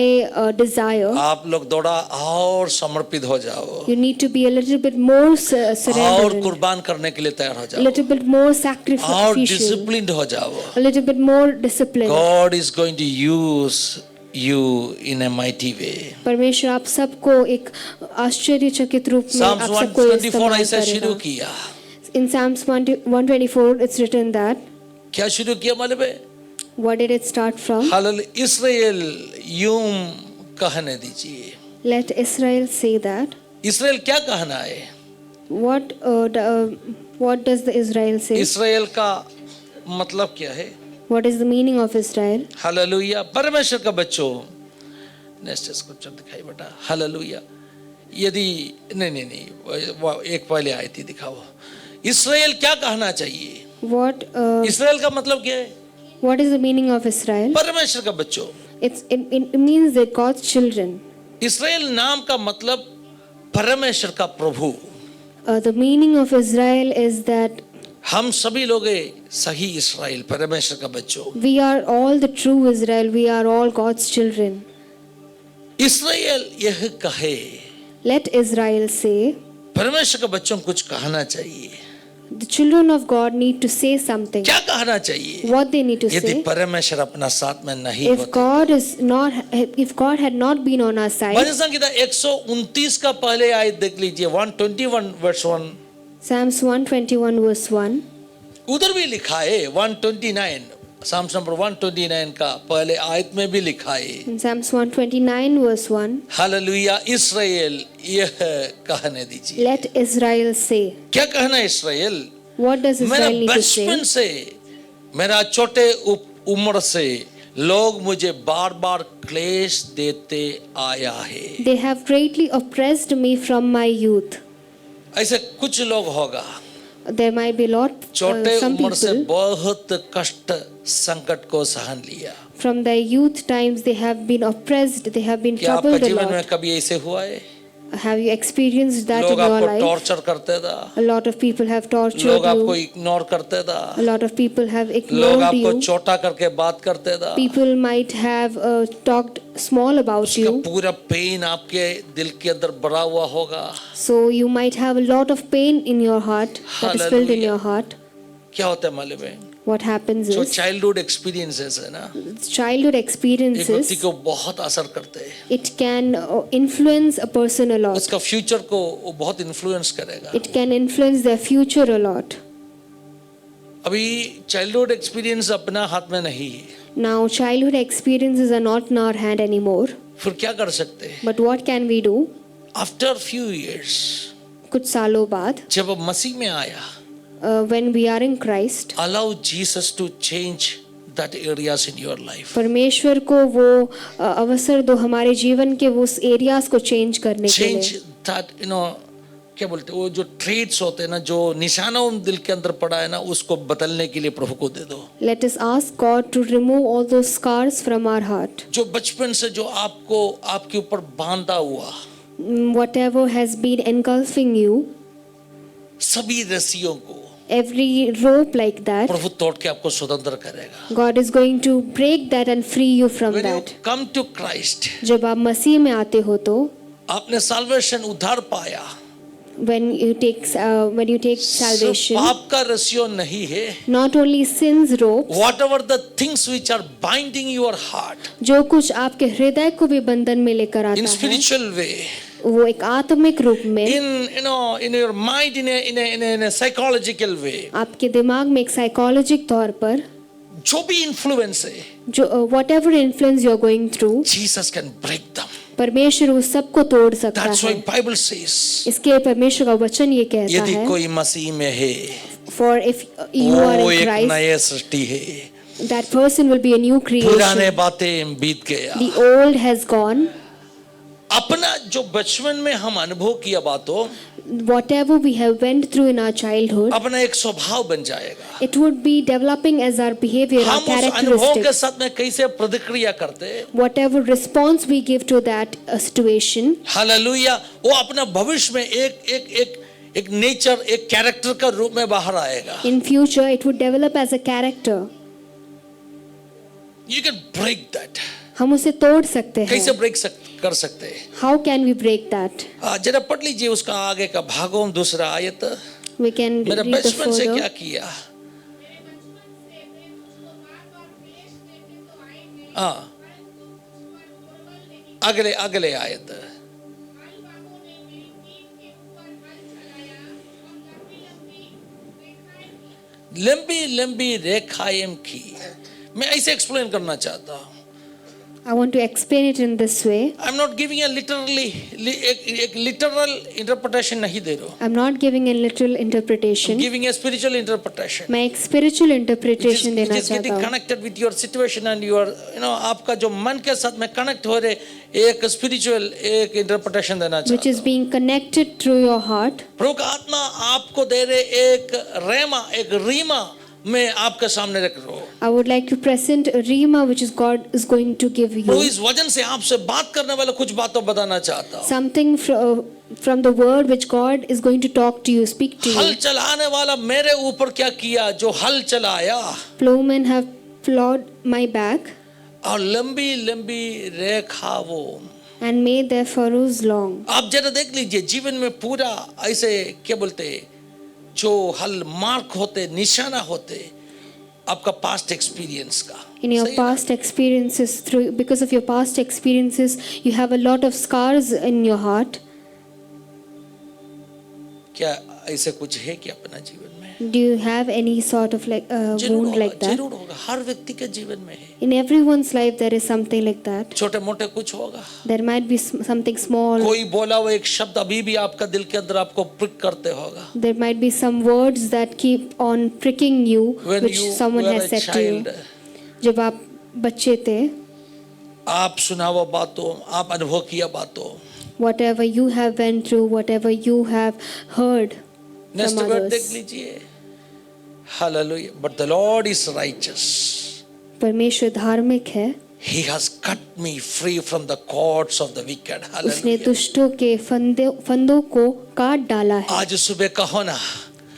desire. आप लोग थोड़ा और समर्पित हो जाओ, You need to be a little bit more और surrendered, कुर्बान करने के लिए तैयार हो a जाओ, little bit more और sacrificial, डिसिप्लिन्ड हो जाओ. a little bit more disciplined. God is going to use you in a mighty way. परमेश्वर आप सबको एक आश्चर्यचकित रूप में Psalms आप सबको 124 इस्तेमाल ऐसा शुरू करेगा. किया. In Psalms 124, it's written that. क्या शुरू किया मालूम है? What did it start from? Hallelujah. Israel यूं कहने दीजिए. Let Israel say that. इस्राएल क्या कहना है? What does the Israel say? इस्राएल का मतलब क्या है? What is the meaning of Israel? Hallelujah. परमेश्वर का बच्चों, नेक्स्ट स्क्रिप्चर दिखाई बेटा. हालेलुया. यदि नहीं वो एक पहले आई थी, दिखाओ. इस्राएल क्या कहना चाहिए? इस्राएल का मतलब क्या है? What is the meaning of Israel? परमेश्वर का बच्चों. It means that God's children. इस्राएल नाम का मतलब परमेश्वर का प्रभु. The meaning of Israel is that हम सभी लोग सही इस्राएल, परमेश्वर का बच्चों. we are all the true Israel. We are all God's children. इस्राएल यह कहे, Let Israel say. परमेश्वर का बच्चों कुछ कहना चाहिए. The children of God need to say something. क्या कहना चाहिए? What they need to यदि say. परमेश्वर अपना साथ में नहीं If होते. God had not been on our side. भजन संगीता 129 का पहले आयत देख लीजिए, 121 verse 1. Psalms 121 verse 1. उधर भी लिखा है 129, Psalms number 129 का पहले आयत में भी लिखा है. In Psalms 129 verse 1. हालेलुया. इस्राएल यह कहने दीजिए. Let Israel say. क्या कहना है इस्राएल? What does मेरा Israel need to say? बचपन से, मेरा छोटे उम्र से लोग मुझे बार बार क्लेश देते आया है। They have greatly oppressed me from my youth. ऐसे कुछ लोग होगा There might be छोटे some उम्र से people बहुत कष्ट संकट को सहन लिया। from their youth times they have been oppressed, they have been क्या आपका troubled a जीवन में lot. कभी ऐसे हुआ है? Have you experienced that in लोग your आपको life? टॉर्चर करते था, A lot of people have tortured लोग आपको you. इग्नोर करते था, A lot of people have लोग ignored आपको you. छोटा करके बात करते था। People might have talked small about उसका you. पूरा पेन आपके दिल के अंदर भरा हुआ होगा। So you might have a lot of pain in your heart that is filled in Hallelujah. your heart. क्या होता है मालूम है? What happens जो is चाइल्डहुड एक्सपीरियंसेस है ना, childhood एक व्यक्ति experiences, को बहुत असर करते हैं। it can influence a person a lot. उसका फ्यूचर को वो बहुत इन्फ्लुएंस करेगा। It can influence their future a lot. अभी चाइल्डहुड एक्सपीरियंस अपना हाथ में नहीं है, Now childhood experiences are not in our hand anymore. फिर क्या कर सकते हैं? But what can we do? After few years कुछ सालों बाद जब वो मसीह में आया, when we are in Christ, allow Jesus to change that areas in your life. परमेश्वर को वो अवसर दो हमारे जीवन के वो उस एरियाज को चेंज करने के Change लिए. that, क्या बोलते हैं, वो जो ट्रेड्स होते हैं ना, जो निशाना उन दिल के अंदर पड़ा है ना, उसको बदलने के लिए प्रभु को दे दो। Let us ask God to remove all those scars from our heart. जो बचपन से जो आपको आपके ऊपर बांधा हुआ, Whatever has been engulfing you, सभी रस्सियों को every rope like that, प्रभु तोड़ के आपको स्वतंत्र करेगा। God is going to break that and free you from When you that. come to Christ, जब आप मसीह में आते हो तो आपने साल्वेशन उद्धार पाया, when you take सिर्फ salvation, पाप का रस्सियों नहीं है, not only sin's rope, whatever the things which are binding your heart जो कुछ आपके हृदय को भी बंधन में लेकर आता in है, spiritual way, वो एक आत्मिक रूप में, in your mind, in a psychological way, आपके दिमाग में एक साइकोलॉजिक तौर पर जो भी इन्फ्लुएंस है, जो whatever influence you are going through, Jesus can break them. परमेश्वर उस सब को तोड़ सकता That's why है. Bible says, इसके परमेश्वर का वचन ये कहता यदि है, कोई मसीह में है, for if you are वो in एक Christ, नए सृष्टि है, that person will be a new पुराने creation. बातें बीत गया। The old has gone. अपना जो बचपन में हम अनुभव किया बातों, Whatever we have went through in our childhood, अपना एक स्वभाव बन जाएगा। it would be developing as our behavior, our हम उस अनुभव के characteristics. साथ में कैसे प्रतिक्रिया करते हैं, Whatever response we give to that situation, hallelujah, वो अपना भविष्य में एक नेचर, एक कैरेक्टर का रूप में बाहर आएगा। in future it would develop as a character. You can break that. हम उसे तोड़ सकते हैं. कैसे ब्रेक कर सकते हैं? How can we break that? जरा पढ़ लीजिए उसका आगे का भागों दूसरा आयत। We can मेरा read the बचपन से क्या further. किया? हाँ, अगले आयत। लंबी लंबी रेखाएं की, मैं ऐसे एक्सप्लेन करना चाहता हूँ। I want to explain it in this way. I'm not giving a एक literal interpretation नहीं दे रहा हूँ। I'm not giving a literal I'm interpretation. giving a spiritual interpretation. मैं एक spiritual interpretation which देना is चाहता getting हूँ. connected with your situation and your, आपका जो मन के साथ में कनेक्ट हो रहे, एक स्पिरिचुअल एक इंटरप्रिटेशन देना Which चाहता is being connected through your heart. प्रभु का आत्मा आपको दे रहे एक रेमा, एक रीमा मैं आपके सामने रख रहा हूँ। I would like to present a rhema which is God is going to give Prabhu you. इस वचन से आपसे बात करने वाले कुछ बातों बताना चाहता हूँ। Something from the word which God is going to talk to you, speak to हल you. चलाने वाला मेरे ऊपर क्या किया, जो हल चलाया Plowmen have plowed my back और लंबी लंबी रेखा वो, and made their furrows long. आप जरा देख लीजिए जीवन में पूरा ऐसे क्या बोलते, जो हल मार्क होते, निशाना होते आपका पास्ट एक्सपीरियंस का। In your सही ना? past experiences, because of your past experiences, you have a lot of scars in your heart. क्या ऐसे कुछ है कि अपना जीवन में? Do you have any sort of wound like that? जरूर होगा, हर व्यक्ति के जीवन में है। In everyone's life, there is something like that. छोटे मोटे कुछ होगा। There might be something small. कोई बोला हुआ एक शब्द अभी भी आपका दिल के अंदर आपको प्रिक करते होगा। There might be some words that keep on pricking you, When which you someone were has a said to you. child, जब आप बच्चे थे, आप सुना हुआ बातों, आप अनुभव किया बातों, whatever you have went through, whatever you have heard next from word देख others. लीजिए, hallelujah, but the Lord is righteous, परमेश्वर धार्मिक है, he has cut me free from the cords of the wicked, उसने हालेलुया। दुष्टों के फंदों को काट डाला है. आज सुबह कहो ना,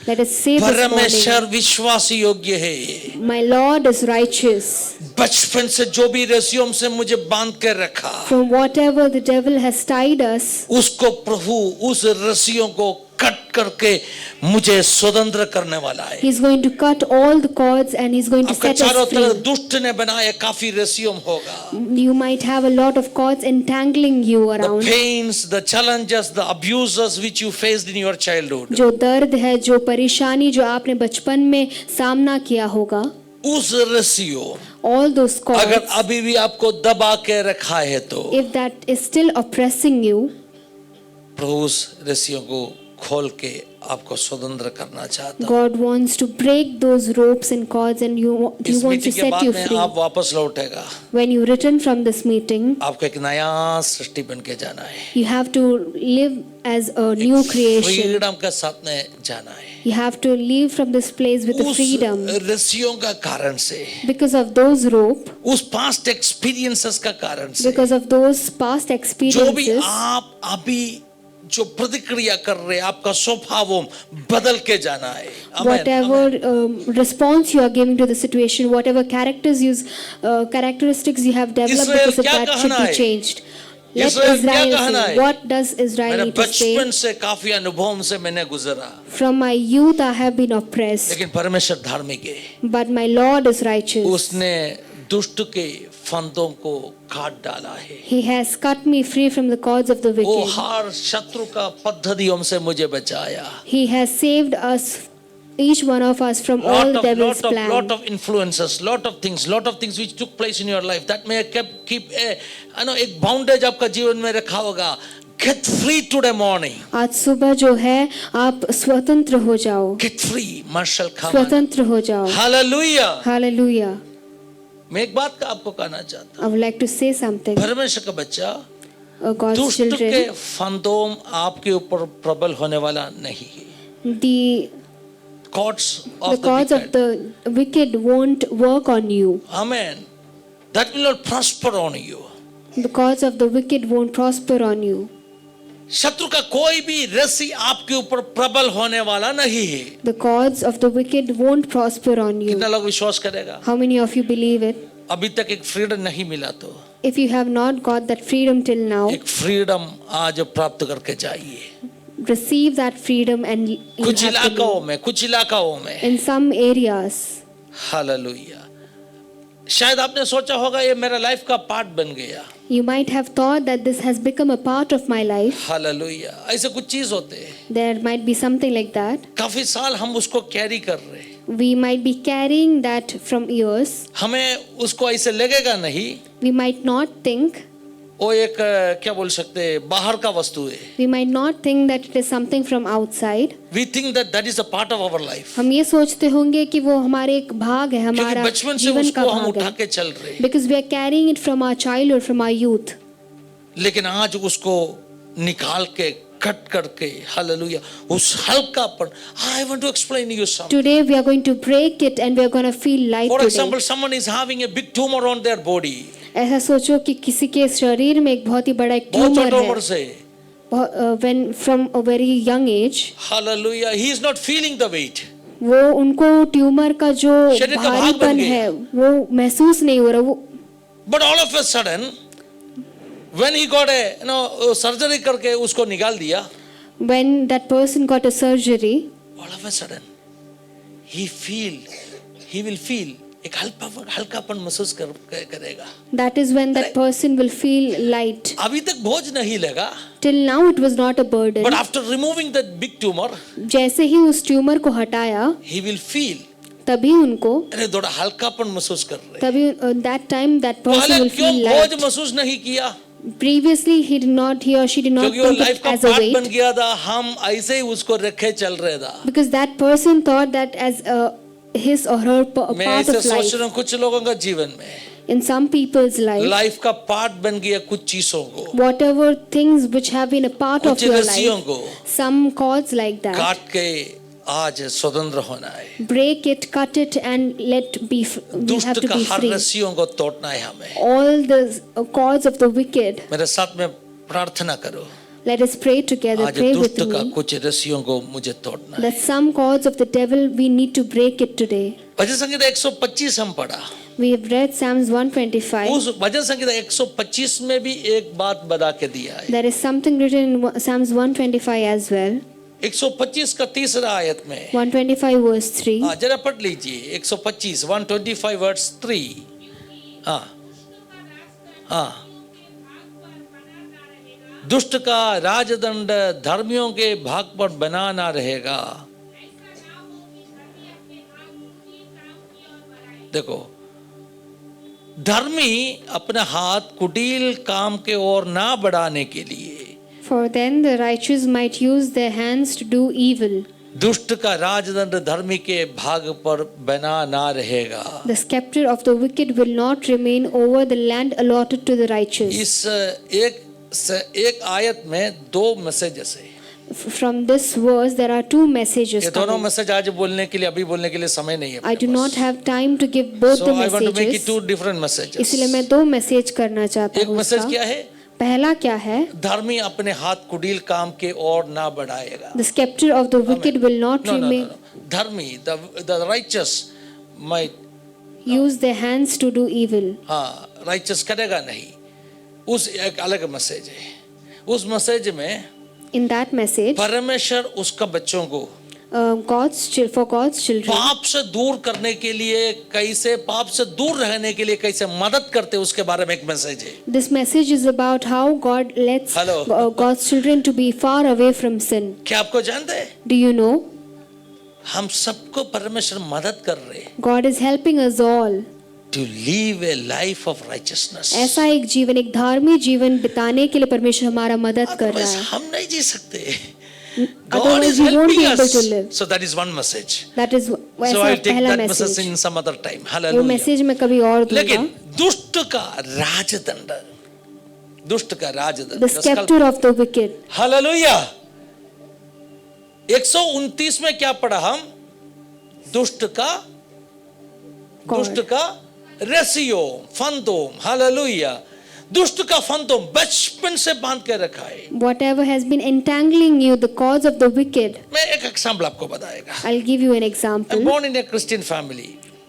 Let us say this परमेश्वर morning, विश्वास योग्य है। my Lord is righteous. बचपन से जो भी रस्सियों से मुझे बांध के रखा, From whatever the devil has tied us, उसको प्रभु उस रस्सियों को कट करके मुझे स्वतंत्र करने वाला है। He's going to cut all the cords and He's going to आपका set चारों us तरफ free. दुष्ट ने बनाए काफी रस्सियों होगा। You might have a lot of cords entangling you The around. pains, the challenges, the abuses which you faced in your childhood, जो दर्द है, जो परेशानी जो आपने बचपन में सामना किया होगा, उस रस्सियों all those अगर cords, अभी भी आपको दबा के रखा है तो if that is still oppressing you, प्रभु उस रस्सियों को खोल के आपको स्वतंत्र करना चाहता है। God wants to break those ropes and cords and He इस wants to मीटिंग के set बाद you में free. आप वापस लौटेगा, When you return from this meeting, आपको एक नया सृष्टि बन के जाना है, you have to live as a new creation. Freedom के साथ में जाना है। You have to leave from this place with the उस freedom. रस्सियों का कारण से, Because of those rope, उस पास्ट एक्सपीरियंसेस का कारण से, because of those past जो भी experiences, आप अभी जो प्रतिक्रिया कर रहे हैं, आपका स्वभाव बदल के जाना है। आमीन, whatever आमीन। response you are giving to the situation, whatever characteristics you have developed Israel because of क्या that should कहना be है? changed. Let इस्राएल क्या Israel कहना say, है? what does Israel मेरे need to say? बचपन से काफी अनुभव से मैंने गुजरा, From my youth I have been oppressed, लेकिन परमेश्वर धार्मिक है, but my Lord is righteous. उसने दुष्ट के फंदों को काट डाला है। He has cut me free from the cords of the वो wicked. हर शत्रु का पद्धतियों से मुझे बचाया। He has saved us, each one of us, from all the devil's lot plan. of influences, lot of things which took place in your life that may keep एक bondage आपका जीवन में रखा होगा। Get free today morning. आज सुबह जो है आप स्वतंत्र हो जाओ, Get free, Marshall Khaman. स्वतंत्र हो जाओ. Hallelujah. Hallelujah. मैं एक बात का आपको कहना चाहता I would like to say something. हूँ, परमेश्वर का बच्चा, God's दुष्ट के children, फंदों आपके ऊपर प्रबल होने वाला नहीं है। the Cords the of the cords of wicked. the wicked won't work on you. Amen. That will not prosper on you. The cords of the wicked won't prosper on you. शत्रु का कोई भी रस्सी आपके ऊपर प्रबल होने वाला नहीं है। The cords of the wicked won't prosper on you. कितना लोग विश्वास करेगा? How many of you believe it? अभी तक एक फ्रीडम नहीं मिला तो If you have not got that freedom till now, एक फ्रीडम आज प्राप्त करके जाइए। receive that freedom and you कुछ have to इलाकाओं live. में, कुछ इलाकाओं में, In some areas, हालेलुया। शायद आपने सोचा होगा ये मेरा लाइफ का पार्ट बन गया। you might have thought that this has become a part of my life. Hallelujah. ऐसे कुछ चीज होते हैं, There might be something like that. काफी साल हम उसको कैरी कर रहे हैं, We might be carrying that from years. हमें उसको ऐसे लगेगा नहीं, We might not think. वो एक क्या बोल सकते हैं, बाहर का वस्तु है। We might not think that it is something from outside. We think that is a part of our life. हम ये सोचते होंगे कि वो हमारे एक भाग है, क्योंकि हमारा बचपन से जीवन का उसको हम भाग उठा है. के चल रहे हैं, Because we are carrying it from our childhood, from our youth. लेकिन आज उसको निकाल के कट करके, हालेलुया, उस हल्कापन, I want to explain you something. Today we are going to break it and we are going to feel light For today. example, someone is having a big tumor on their body, ऐसा सोचो कि किसी के शरीर में एक बहुत ही बड़ा एक बहुत ट्यूमर छोटी उम्र है. से, When from a very young age, hallelujah, he is not feeling the weight. वो उनको ट्यूमर का जो शरीर का भाग बन भारीपन गया. है वो महसूस नहीं हो रहा. वो But all of a sudden, when he got a surgery करके उसको निकाल दिया, when that person got a surgery, all of a sudden he will feel एक हल्कापन महसूस करेगा। that is when that person will feel light. अभी तक बोझ नहीं लगा, Till now it was not a burden. but after removing that big tumor, जैसे ही उस ट्यूमर को हटाया, he will feel, तभी उनको अरे थोड़ा हल्कापन महसूस कर रहे हैं। तभी that time that person पहले will क्यों feel बोझ light. महसूस नहीं किया? Previously he or she did not क्योंकि वो think लाइफ it का as a पार्ट बन weight, गया था, हम ऐसे ही उसको रखे चल रहे था। because that person thought that as his or her मैं part ऐसे of सोच life. रहा हूँ कुछ लोगों का जीवन में, in some people's life, life का पार्ट बन गया कुछ चीजों को, whatever things which have been a part of कुछ your रस्सियों life, को some cords like that, काट के आज स्वतंत्र होना है। break it, cut it, and we have दुष्ट to का be हर free. रस्सियों को तोड़ना है हमें। All the cords of the wicked, मेरे साथ में प्रार्थना करो, let us pray together. आज Pray with दुष्ट का me कुछ रस्सियों को मुझे तोड़ना है। that some cords of the devil, we need to break it today. भजन संगीता 125 हम पढ़ा, We have read Psalms 125. उस भजन संगीता 125 में भी एक बात बता के दिया है। There is something written in Psalms 125 as well. 125 का तीसरा आयत में 125 verse 3. हाँ जरा पढ़ लीजिए 125 125 वर्स 3। हाँ हाँ, दुष्ट का राजदंड धर्मियों के भाग पर बना ना रहेगा। देखो, धर्मी अपना हाथ कुटिल काम के ओर ना बढ़ाने के लिए, For then the righteous might use their hands to do evil. दुष्ट का राजदंड धर्मी के भाग पर बना ना रहेगा। The scepter of the wicked will not remain over the land allotted to the righteous. इस एक आयत में दो मैसेजेस है। From this verse there are two messages ये दोनों coming. मैसेज आज बोलने के लिए अभी बोलने के लिए समय नहीं है। I do not have time to give both So the I want to make it messages. two different messages. इसलिए मैं दो मैसेज करना चाहता एक हूँ मैसेज उसका। क्या है? पहला क्या है? धर्मी अपने हाथ कुटिल काम के ओर ना बढ़ाएगा। The scepter of the wicked will not No, no, no, remain. no. धर्मी, the righteous might, Use their hands to do evil. हाँ, righteous करेगा नहीं। उस एक अलग मैसेज है। उस मैसेज में In that message, परमेश्वर उसका बच्चों को for God's children, पाप से दूर करने के लिए कैसे, पाप से दूर रहने के लिए कैसे मदद करते उसके बारे में एक मैसेज है। this message is about how God lets Hello. God's children to be far away from sin. क्या आपको जानते हैं? Do you know? हम सबको परमेश्वर मदद कर रहे हैं God is helping us all. to live a life of righteousness. ऐसा एक जीवन, एक धार्मिक जीवन बिताने के लिए परमेश्वर हमारा मदद कर रहा Otherwise है. हम नहीं जी सकते। God Otherwise is we won't helping be able to us. live. So that is one message. That is So वैसा I'll take पहला that message message. in some other time. वो Hallelujah. मैसेज मैं कभी और दूंगा. लेकिन दुष्ट का राजदंड, दुष्ट का राजदंड, The scepter of the wicked. Hallelujah. 129 में क्या पढ़ा हम? दुष्ट का, दुष्ट का रस्सियों, फंदों, हालेलुया। दुष्ट का फंदों बचपन से बांध के रखा है। Whatever has been entangling you, the cause of the wicked. मैं एक एग्जाम्पल आपको बताएगा। I'll give you an I'm example. born in a Christian family,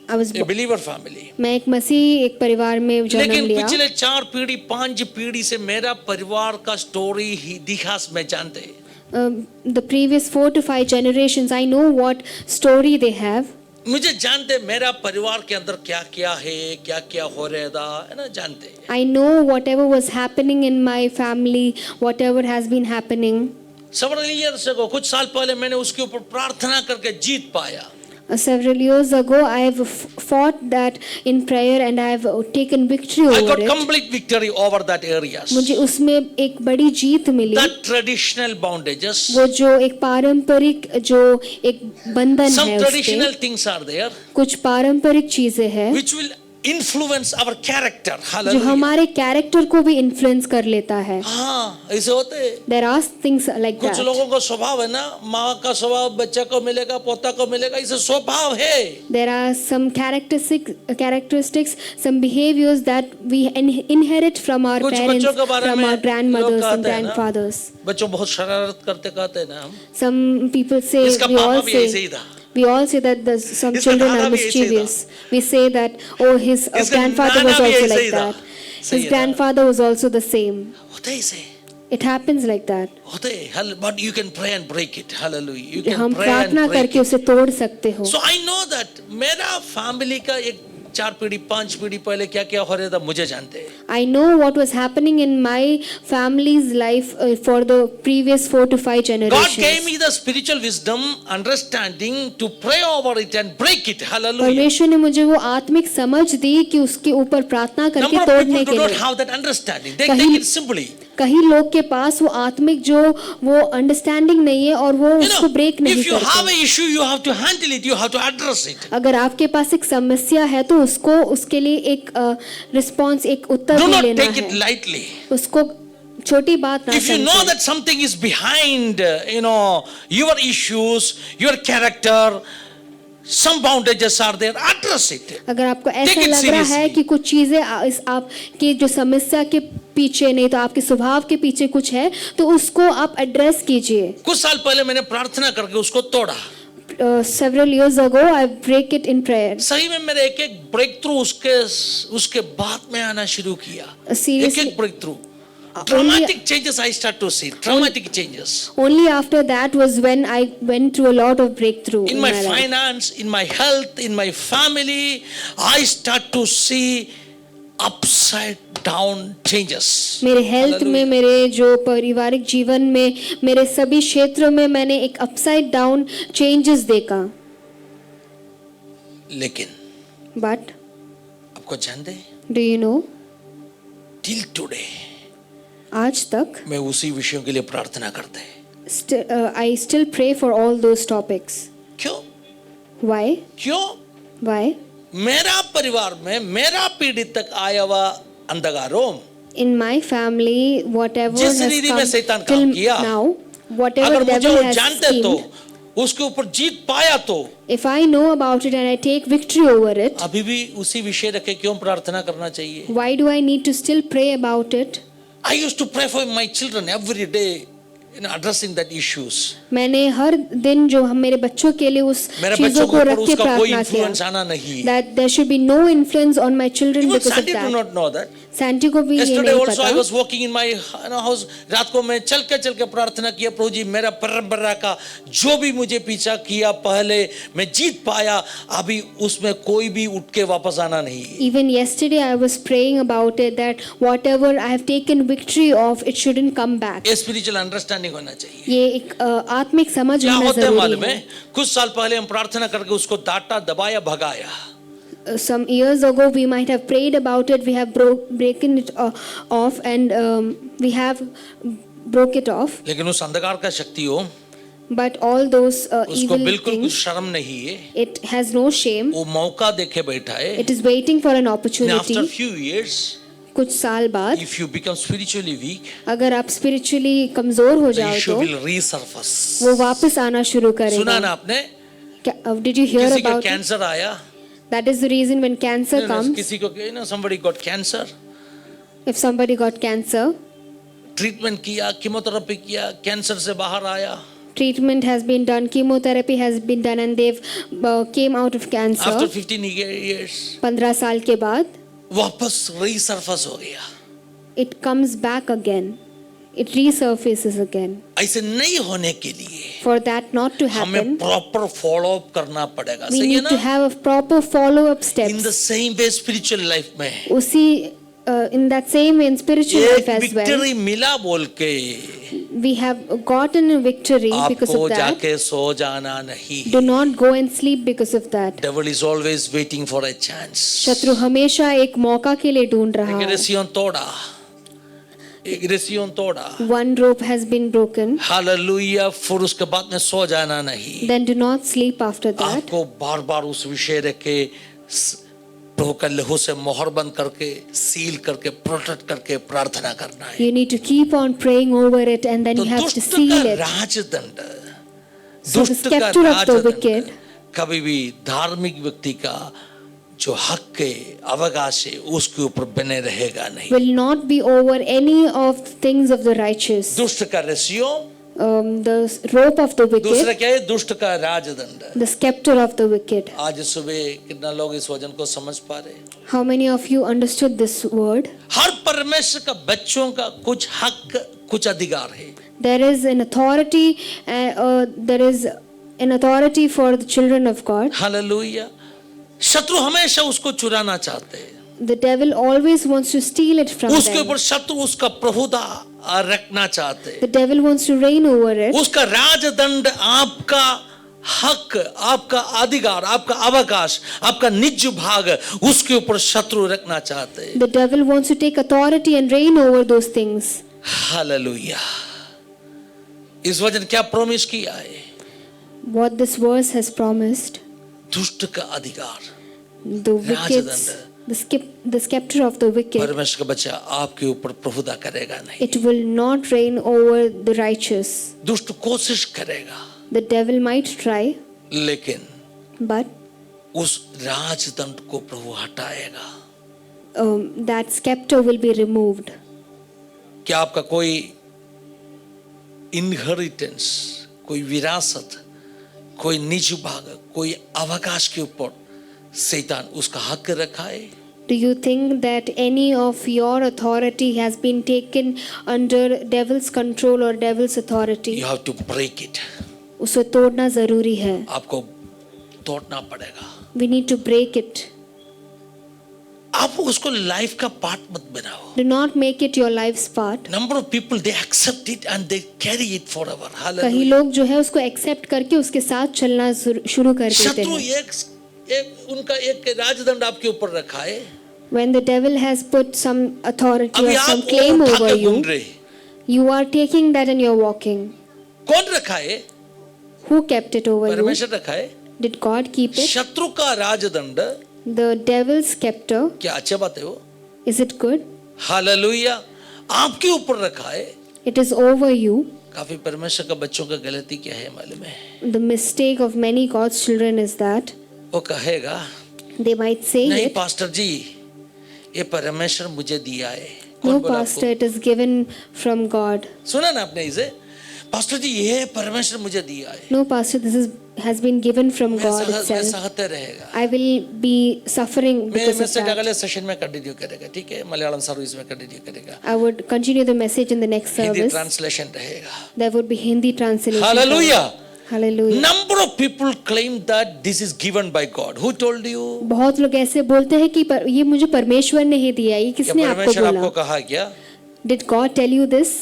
I was a believer family. मैं एक मसीह एक परिवार में जन्म लेकिन लिया. पिछले 4 पीढ़ी 5 पीढ़ी से मेरा परिवार का स्टोरी ही इतिहास में जानते हैं। The previous 4 to 5 generations, I know what story they have. मुझे जानते मेरा परिवार के अंदर क्या क्या है, क्या क्या हो रहा था, है ना, जानते। I know whatever was happening in my family, whatever has been happening. several years ago, कुछ साल पहले मैंने उसके ऊपर प्रार्थना करके जीत पाया। Several years ago, I have fought that in prayer and I have taken victory I over got it. complete victory over that areas. मुझे उसमें एक बड़ी जीत मिली. That traditional bondages, वो जो एक पारंपरिक जो एक बंधन some है traditional उसके, things are there कुछ पारंपरिक चीजें हैं which will influence our character. जो Hallelujah. हमारे कैरेक्टर को भी इन्फ्लुएंस कर लेता है. हाँ, ऐसे होते हैं। There are things like कुछ that. लोगों का स्वभाव है ना, माँ का स्वभाव बच्चा को मिलेगा, पोता को मिलेगा, इसे स्वभाव है। There are some characteristics, some behaviors that we inherit from our कुछ parents, बच्चों के बारे from में our grandmothers लोग and कहते हैं ना, grandfathers. बच्चों बहुत शरारत करते कहते हैं ना हम। Some people say, इसका पापा भी ऐसे ही था। we all say that some इसका children दादा are भी ऐसे ही था। mischievous. We say that, oh, his इसका grandfather नाना was भी also ऐसे ही like था। that. सही His है ना? grandfather was also the same. होते ऐसे, It happens like that. होते, but you can pray and break it. Hallelujah. You कि can हम pray and प्रार्थना break करके it. उसे तोड़ सकते हो. So I know that मेरा फैमिली का एक 4 पीढ़ी 5 पीढ़ी पहले क्या क्या हो रहा था मुझे जानते हैं। I know what was happening in my family's life for the previous 4 to 5 God generations. gave me the spiritual wisdom, understanding to pray over it and break it. Hallelujah. परमेश्वर ने मुझे वो आत्मिक समझ दी कि उसके ऊपर प्रार्थना करके Number of तोड़ने people के do not लिए. have that understanding. They कहीं- take it simply. कई लोग के पास वो आत्मिक जो वो अंडरस्टैंडिंग नहीं है और वो You उसको know, ब्रेक नहीं if you have करते. an issue, you have to handle it. You have to address it. अगर आपके पास एक समस्या है तो उसको उसके लिए एक रिस्पॉन्स एक उत्तर Do भी not लेना take it है. lightly. उसको छोटी बात ना If you know समझें. that something is behind, your issues, your character, some boundages are there, address it. अगर आपको Take ऐसा it लग रहा है seriously. कि कुछ चीजें इस आपकी जो समस्या के पीछे नहीं तो आपके स्वभाव के पीछे कुछ है तो उसको आप एड्रेस कीजिए. कुछ साल पहले मैंने प्रार्थना करके उसको तोड़ा. Several years ago I break it in prayer. सही में मेरे एक एक ब्रेक थ्रू उसके बाद में आना शुरू किया. Seriously. एक breakthrough. Dramatic changes I start to see. Dramatic changes. Only after that was when I went through a lot of breakthrough In my life. finance, in my health, in my family, I start to see upside down changes. मेरे health में, Hallelujah. मेरे जो पारिवारिक जीवन में, मेरे सभी क्षेत्रों में मैंने एक अपसाइड डाउन चेंजेस देखा. लेकिन बट आपको जानते हैं, do you know till today आज तक मैं उसी विषयों के लिए प्रार्थना करते हैं. I still pray for all those topics. क्यों? Why? क्यों? Why? मेरा परिवार में मेरा पीढ़ी तक आया हुआ अंधकारों, In my family, whatever जिस has रीति में come शैतान till काम किया, now, whatever अगर मुझे devil वो has जानते तो, schemed, उसके ऊपर जीत पाया तो, if I know about it and I take victory over it, अभी भी उसी विषय रखे क्यों प्रार्थना करना चाहिए? why do I need to still pray about it? I used to pray for my children every day, addressing that issues. मैंने हर दिन जो हम मेरे बच्चों के लिए उस मेरे चीजों बच्चों को के रख ऊपर के उसका कोई प्रार्थना किया. influence आना नहीं. That there should be no influence on my children Even because of Sandy do that. not know that. Senti को भी ये Yesterday नहीं also I पता. was walking in my house. रात को मैं चल के प्रार्थना किया, प्रभु जी मेरा परंपरा का जो भी मुझे पीछा किया पहले मैं जीत पाया, अभी उसमें कोई भी उठ के वापस आना नहीं. Even yesterday I was praying about it that whatever I have taken victory of, it shouldn't come back. Spiritual understanding होना चाहिए. ये एक आत्मिक समझ क्या होना होता है जरूरी मालूम है. है? कुछ साल पहले हम प्रार्थना करके उसको डांटा, दबाया, भगाया. Some years ago we might have prayed about it, we have broken it off and we have broke it off. लेकिन उस अंधकार का शक्ति हो, But all those उसको evil बिल्कुल कुछ things, शर्म नहीं है. it has no shame. वो मौका देखे बैठा है. It is waiting for an And opportunity. after few years, कुछ साल बाद if you become spiritually weak, अगर आप spiritually कमजोर हो the जाओ issue तो will resurface. वो वापस आना शुरू सुना करेगा. ना आपने? Did you hear किसी को about it? कैंसर आया, That is the reason when cancer comes, किसी को somebody got cancer, if somebody got cancer, treatment किया, कीमोथेरेपी किया, कैंसर से बाहर आया. treatment has been done, chemotherapy has been done and they've came out of After cancer. 15 years, 15 साल के बाद वापस रीसर्फेस हो गया. it comes back again. It resurfaces again. ऐसे नहीं होने के लिए For that not to हमें happen, प्रॉपर फॉलो अप करना पड़ेगा. we सही है need to ना? have a proper follow-up in the steps. Same way spiritual life में उसी in that same way in spiritual एक life as well, विक्ट्री मिला बोल के we have gotten a victory because आपको of that. जाके सो जाना नहीं. Do not go and sleep because of that. Devil is always waiting for a chance. शत्रु हमेशा एक मौका के लिए ढूंढ रहा एक है. रेसियोन तोड़ा, एक रेसियोन तोड़ा. One rope has been broken. Hallelujah. फिर उसके बाद में सो जाना नहीं. Then do not sleep after that. आपको बार बार उस विषय रख के प्रभु का लहू से मोहर बंद करके, सील करके, प्रोटेक्ट करके प्रार्थना करना है. You need to keep on praying over it and then तो you have to दुष्ट seal का it. राजदंड, So the दुष्ट का scepter of the राजदंड wicked कभी भी धार्मिक व्यक्ति का जो हक है, अवकाश है, उसके ऊपर बने रहेगा नहीं. will not be over any of the things of the righteous. दुष्ट का रस्सियों, The rope of the दूसरा wicked, क्या है? दुष्ट का राजदंड. the scepter of the wicked. आज सुबह कितना लोग इस वचन को समझ पा रहे? How many of you understood this word? हर परमेश्वर का बच्चों का कुछ हक, कुछ अधिकार है. There is an authority, there is an authority for the children of God. Hallelujah. शत्रु हमेशा उसको चुराना चाहते हैं. The devil always wants to steal it from उसके them. ऊपर शत्रु उसका प्रभुता रखना चाहते हैं. The devil wants to reign over it. उसका राजदंड, आपका हक, आपका अधिकार, आपका अवकाश, आपका निज भाग, उसके ऊपर शत्रु रखना चाहते हैं. The devil wants to take authority and reign over those things. Hallelujah. इस वचन क्या प्रॉमिस किया है? What this verse has promised, दुष्ट का अधिकार, the wicked, the scepter of the wicked, परमेश्वर का बच्चा आपके ऊपर प्रभुता करेगा नहीं। it will not reign over the righteous. दुष्ट कोशिश करेगा, The devil might try, लेकिन but उस राजदंड को प्रभु हटाएगा। that scepter will be removed. क्या आपका कोई इनहेरिटेंस, कोई विरासत, कोई निज भाग, कोई अवकाश के ऊपर शैतान उसका हक रखा है? Do you think that any of your authority has been taken under devil's control or devil's authority? You have to break it. उसे तोड़ना जरूरी है. आपको तोड़ना पड़ेगा। We need to break it. आप उसको लाइफ का पार्ट मत बनाओ। Do not make it your life's part. Number of people they accept it and they carry it forever. कई Hallelujah. लोग जो है उसको एक्सेप्ट करके उसके साथ चलना शुरू कर देते शत्रु हैं. उनका एक राजदंड आपके ऊपर रखा है। When the devil has put some authority अभी or some आप claim उठा over के घूम you, रहे। you are taking that and you're walking. कौन रखा है? Who kept it over you? परमेश्वर रखा है। Did God keep it? शत्रु का राजदंड The devil's scepter, क्या अच्छी बात है वो? is it good? हालेलुया। आपके ऊपर रखा है। It is over you. काफी परमेश्वर का बच्चों का गलती क्या है मालूम है? The mistake of many God's children is that वो कहेगा they might say नहीं it. पास्टर जी ये परमेश्वर मुझे दिया है। No, कौन बोला pastor, आपको? it is given from God. सुना ना आपने इसे? पास्टर जी ये परमेश्वर मुझे दिया है। No, pastor, has been given from मैं God मैं itself. सहते रहेगा। I will be suffering मैं because of मैसेज that. अगले सेशन में कंटिन्यू करेगा, ठीक है? मलयालम सर्विस में कंटिन्यू करेगा। I would continue the message in the next Hindi service. Translation रहेगा। There would be Hindi translation. Hallelujah. Hallelujah. Number of people claim that this is given by God. Who told you? बहुत लोग ऐसे बोलते हैं कि ये मुझे परमेश्वर ने ही दिया. ये क्या किसने आपको परमेश्वर बोला? आपको कहा क्या? Did God tell you this?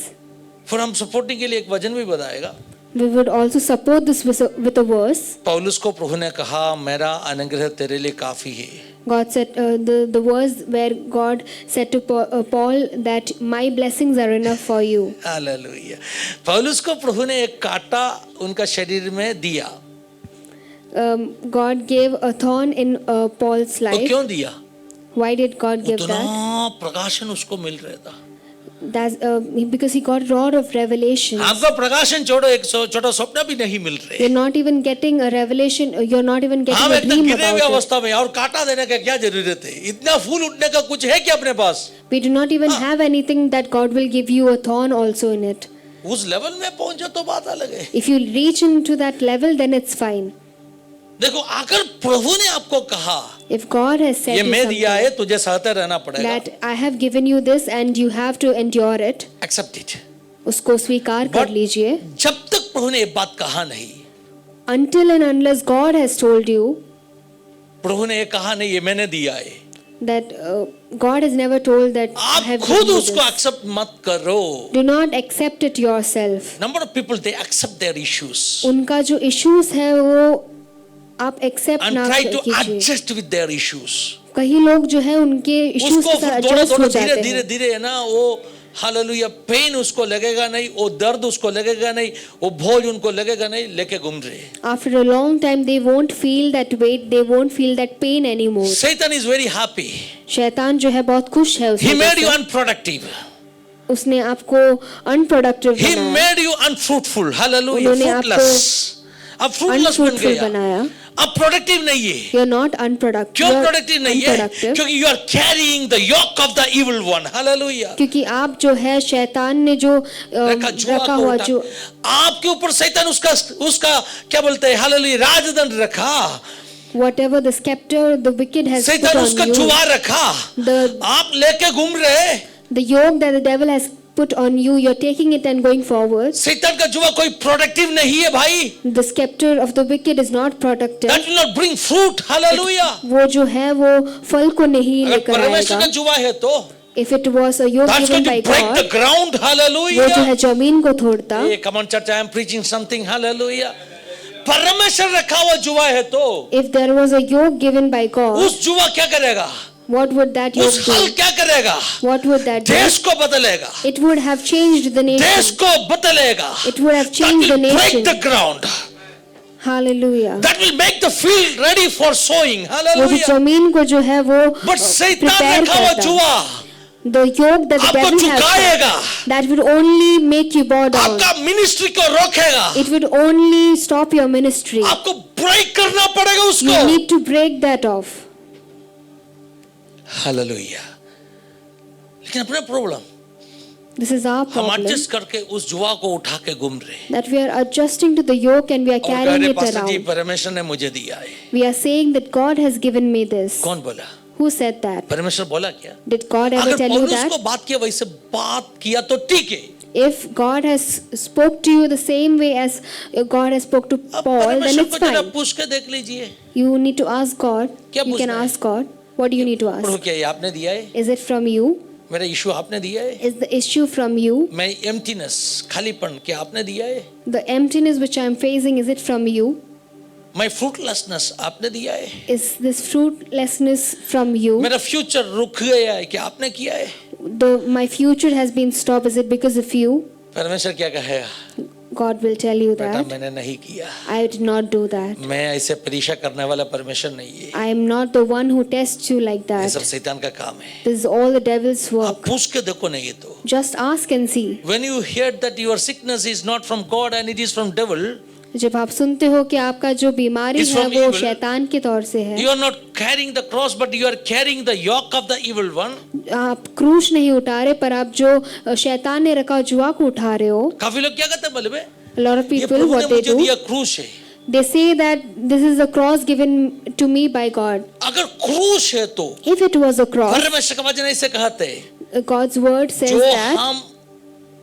फिर हम सपोर्टिंग के लिए एक वचन भी बताएगा। We would also support this with a verse. पौलुस को प्रभु ने कहा मेरा अनुग्रह तेरे लिए काफी है। God said the verse where God said to Paul that my blessings are enough for you. Hallelujah. पौलुस को प्रभु ने एक कांटा उनका शरीर में दिया। God gave a thorn in Paul's वो life. क्यों दिया? Why did God give उतना that? प्रकाशन उसको मिल रहा था। That's because he got a lot of revelation. आपको प्रकाशन छोड़ो, एक छोटा स्वप्न भी नहीं मिल रहे। You're not even getting a revelation. You're not even getting हम a एकदम dream गिरे हुए about it. अवस्था में और कांटा देने का क्या जरूरत है? इतना फूल उठने का कुछ है क्या अपने पास? We do not even have anything that God will give you a thorn also in it. उस लेवल में पहुंचे तो बात अलग है। If you reach into that level, then it's fine. देखो अगर प्रभु ने आपको कहा If God has said ये you मैं दिया है something, तुझे सहते रहना पड़ेगा, that I have given you this and you have to endure it, accept it. उसको स्वीकार कर But- लीजिए. जब तक प्रभु ने ये बात कहा नहीं, Until and unless God has told you प्रभु ने ये कहा नहीं ये मैंने दिया है, that God has never told that I आप have खुद given you उसको this. एक्सेप्ट मत करो। Do not accept it yourself. Number of people they accept their issues उनका जो issues है वो आप एक्सेप्ट एंड ना ट्राई टू कीजिए. Adjust with their issues. कई लोग जो है उनके issues उसको के साथ फिर थोड़ा adjust थोड़ा हो धीरे जाते धीरे हैं. धीरे है ना वो हालेलुया पेन उसको लगेगा नहीं, वो दर्द उसको लगेगा नहीं, वो बोझ उनको लगेगा नहीं, लेके घूम रहे। After a long time they won't feel that weight, they won't feel that pain anymore. Satan is very happy. शैतान जो है बहुत खुश है He उसमें. made you unproductive. उसने आपको unproductive He बनाया. made you unfruitful. Hallelujah. उन्होंने Fruitless. अब fruitless बन Unfruitful गया। बनाया. अब प्रोडक्टिव नहीं है। You're not unproductive. क्यों You're प्रोडक्टिव नहीं है? unproductive. क्योंकि you are carrying the yoke of the evil one. Hallelujah. क्योंकि आप जो है शैतान ने जो रखा हुआ जो आपके ऊपर शैतान उसका क्या बोलते हैं? हालेलुया राजदंड रखा। whatever the scepter the wicked has put शैतान उसका on you, जुआ रखा। the आप लेके घूम रहे। the yoke that the devil has put on you, you're taking it and going forward. शैतान का जुआ कोई प्रोडक्टिव नहीं है भाई। The scepter of the wicked is not productive. That will not bring fruit. Hallelujah. वो जो है वो फल को नहीं अगर लेकर परमेश्वर का आएगा. जुआ है तो If it was a yoke that's given going by to break the God, ground. वो जो Hallelujah. है जमीन को तोड़ता. Hey, come on church, I am preaching something. Hallelujah. परमेश्वर रखा हुआ जुआ है तो If there was a yoke given by God, उस जुआ क्या करेगा? what would that yoke उस हल do? क्या करेगा? What would that do? देश को बदलेगा, It would have changed the देश nation. को बदलेगा. It would have That changed the will break nation. the ground. Hallelujah. That will make the field ready for sowing. वो जो Hallelujah. जमीन को जो है वो But शैतान prepare रखा हुआ करता है. जुआ The yoke that the आपको devil has, झुकाएगा, that would only make you bow down. आपका मिनिस्ट्री को रोकेगा, It would only stop your ministry. आपको ब्रेक करना पड़ेगा You उसको. need to break that off. Hallelujah. लेकिन अपना प्रॉब्लम, This is our हम problem, एडजस्ट करके उस जुआ को उठा के घूम रहे हैं that we are adjusting to the yoke and we are और कह carrying रहे it पास्टर जी around. परमेश्वर ने मुझे दिया है. We are saying that God has given me this. कौन बोला? Who said that? परमेश्वर बोला क्या? Did God ever अगर tell you पौलुस that? को बात किया वैसे बात किया तो ठीक है. If God has spoke to you the same way as God has spoke to अब Paul, then परमेश्वर it's को जरा fine. पूछ के देख लीजिए. You need to ask God. क्या You can पूछना है? ask God. What do you need to Prabhu ask? क्या ये आपने दिया है? Is it from you? मेरा इशू आपने दिया है? Is the issue from you? मैं एम्प्टीनेस खालीपन क्या आपने दिया है? The emptiness which I am facing, is it from you? मैं फ्रूटलेसनेस आपने दिया है? Is this fruitlessness from you? मेरा फ्यूचर रुक गया है क्या आपने किया है? My future has been stopped. Is it because of you? परमेश्वर क्या कहेगा? God will tell you बेटा that. मैंने नहीं किया. I did not do that. मैं ऐसे परीक्षा करने वाला परमेश्वर नहीं है. I am not the one who tests you like ये that. सब शैतान का काम है. This is all the devil's आप work. पूछ के देखो नहीं तो. Just ask and see. When you hear that your sickness is not from God and it is from devil, जब आप सुनते हो कि आपका जो बीमारी It's है from वो evil. शैतान के तौर से है, you are not carrying the cross but you are carrying the yoke of the evil one. आप क्रूश नहीं उठा रहे पर आप जो शैतान ने रखा जुआ को उठा रहे हो. काफी लोग क्या कहते हैं बोले बे? A lot of ये people, प्रभु ने what they मुझे do, दिया क्रूस है. they say that this is the cross given to me by God. अगर क्रूस है तो If it was a cross, परमेश्वर का वचन ऐसे कहते हैं, God's word says जो that हम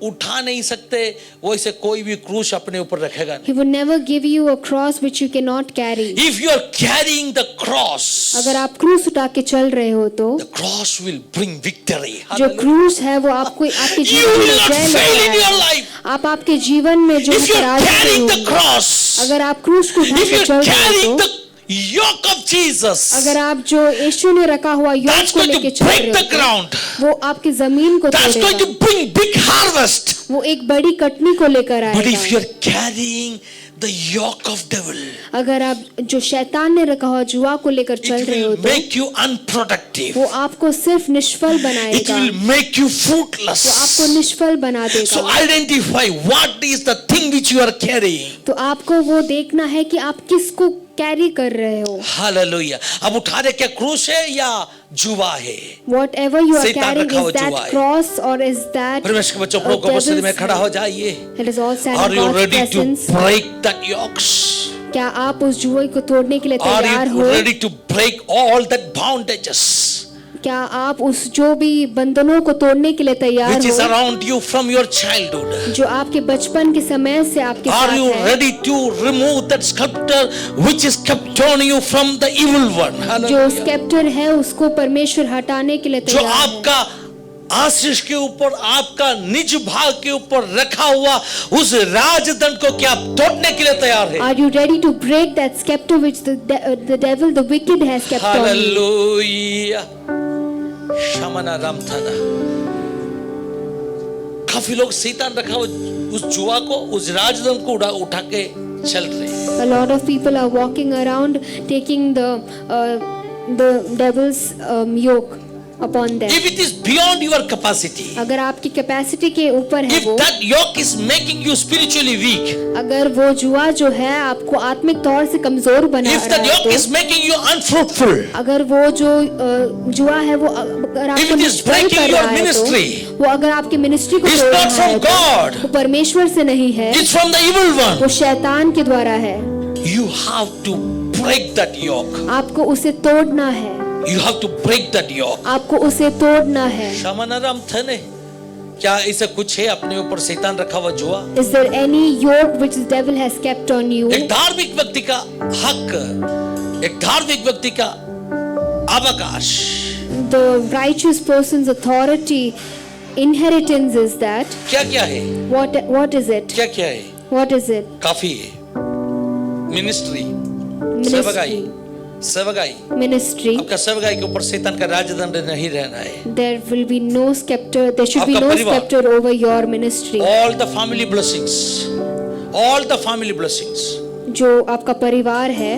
उठा नहीं सकते वैसे कोई भी क्रूस अपने ऊपर रखेगा नहीं. He would never give you a cross which you cannot carry. If you are carrying the cross, अगर आप क्रूस उठा के चल रहे हो तो the cross will bring victory. जो Hallelujah. क्रूस है वो आपको आपके You जीवन will में not जय fail in लेकर your आएगा. life. आप आपके जीवन में जो If you are पराजय carrying the होंगे, cross, अगर आप क्रूस को उठा if के you चल are रहे carrying हो, the yoke of Jesus, अगर आप जो यीशु ने रखा हुआ योग that's को going लेके to चल break रहे the हो तो ground. वो आपकी जमीन को That's going तोड़ेगा. to bring big harvest. वो एक बड़ी कटनी को लेकर But if you आएगा. are carrying the yoke of devil, अगर आप जो शैतान ने रखा हुआ जुआ को लेकर चल it रहे हो will तो make you unproductive. वो आपको सिर्फ निष्फल It बनाएगा. will make you वो आपको fruitless. निष्फल बना So देगा. identify what is the thing which you are carrying. तो आपको वो देखना है कि आप किसको कैरी कर रहे हो. Hallelujah. अब उठा रहे क्या क्रूस है या जुआ है? Whatever you are शैतान carrying, रखा हुआ is जुआ that है. cross or is that परमेश्वर के बच्चों प्रभु को उपस्थिति में खड़ा हो जाइए. It is all stand Are in you God's ready to presence. break that yokes? क्या आप उस जुए को तोड़ने के लिए Are तैयार you हो? ready to break all that bondages क्या आप उस जो भी बंधनों को तोड़ने के लिए तैयार which is हो around you from your childhood? जो आपके बचपन के समय से आपके Are साथ you है? ready to remove that scepter which is kept on you from the evil one? जो Hallelujah. स्केप्टर है उसको परमेश्वर हटाने के लिए जो तैयार है. आपका आशीष के ऊपर आपका निज भाग के ऊपर रखा हुआ उस राजदंड को क्या आप तोड़ने के लिए तैयार है? Are you ready to break that scepter which the devil, the wicked, has kept on you? Hallelujah. शमना रामथाना. काफी लोग शैतान रखा हुआ उस जुआ को उस राजदंड को उठा के चल रहे. A lot of people are walking around taking the devil's yoke upon them. If it is beyond your capacity, अगर आपकी कैपेसिटी के ऊपर है if वो, that yoke is making you spiritually weak, अगर वो जुआ जो है आपको आत्मिक तौर से कमजोर बना if रहा that है yoke is तो, making you unfruitful, अगर वो जो जुआ है वो अगर If आपको it is निष्फल breaking कर your रहा है ministry, तो वो अगर आपकी मिनिस्ट्री को it's तोड़ not रहा है from तो God. वो परमेश्वर से नहीं है, it's from the evil one. वो शैतान के द्वारा है. You have to break that yoke. आपको उसे तोड़ना है. You have to break that yoke. आपको उसे तोड़ना है. शमनाराम थने. क्या ऐसा कुछ है अपने ऊपर शैतान रखा हुआ जुआ? Is there any yoke which the devil has kept on you? एक धार्मिक व्यक्ति का हक, एक धार्मिक व्यक्ति का अवकाश, The righteous person's authority, inheritance is that. क्या क्या है? What is it? क्या क्या है? What is it? काफी है. Ministry, Ministry. सेवकाई, सेवकाई, ministry, आपका सेवकाई के ऊपर शैतान का राजदंड नहीं रहना है. there will be no scepter, there should be आपका no परिवार. scepter over your ministry. All the family blessings, all the family blessings. जो आपका परिवार है,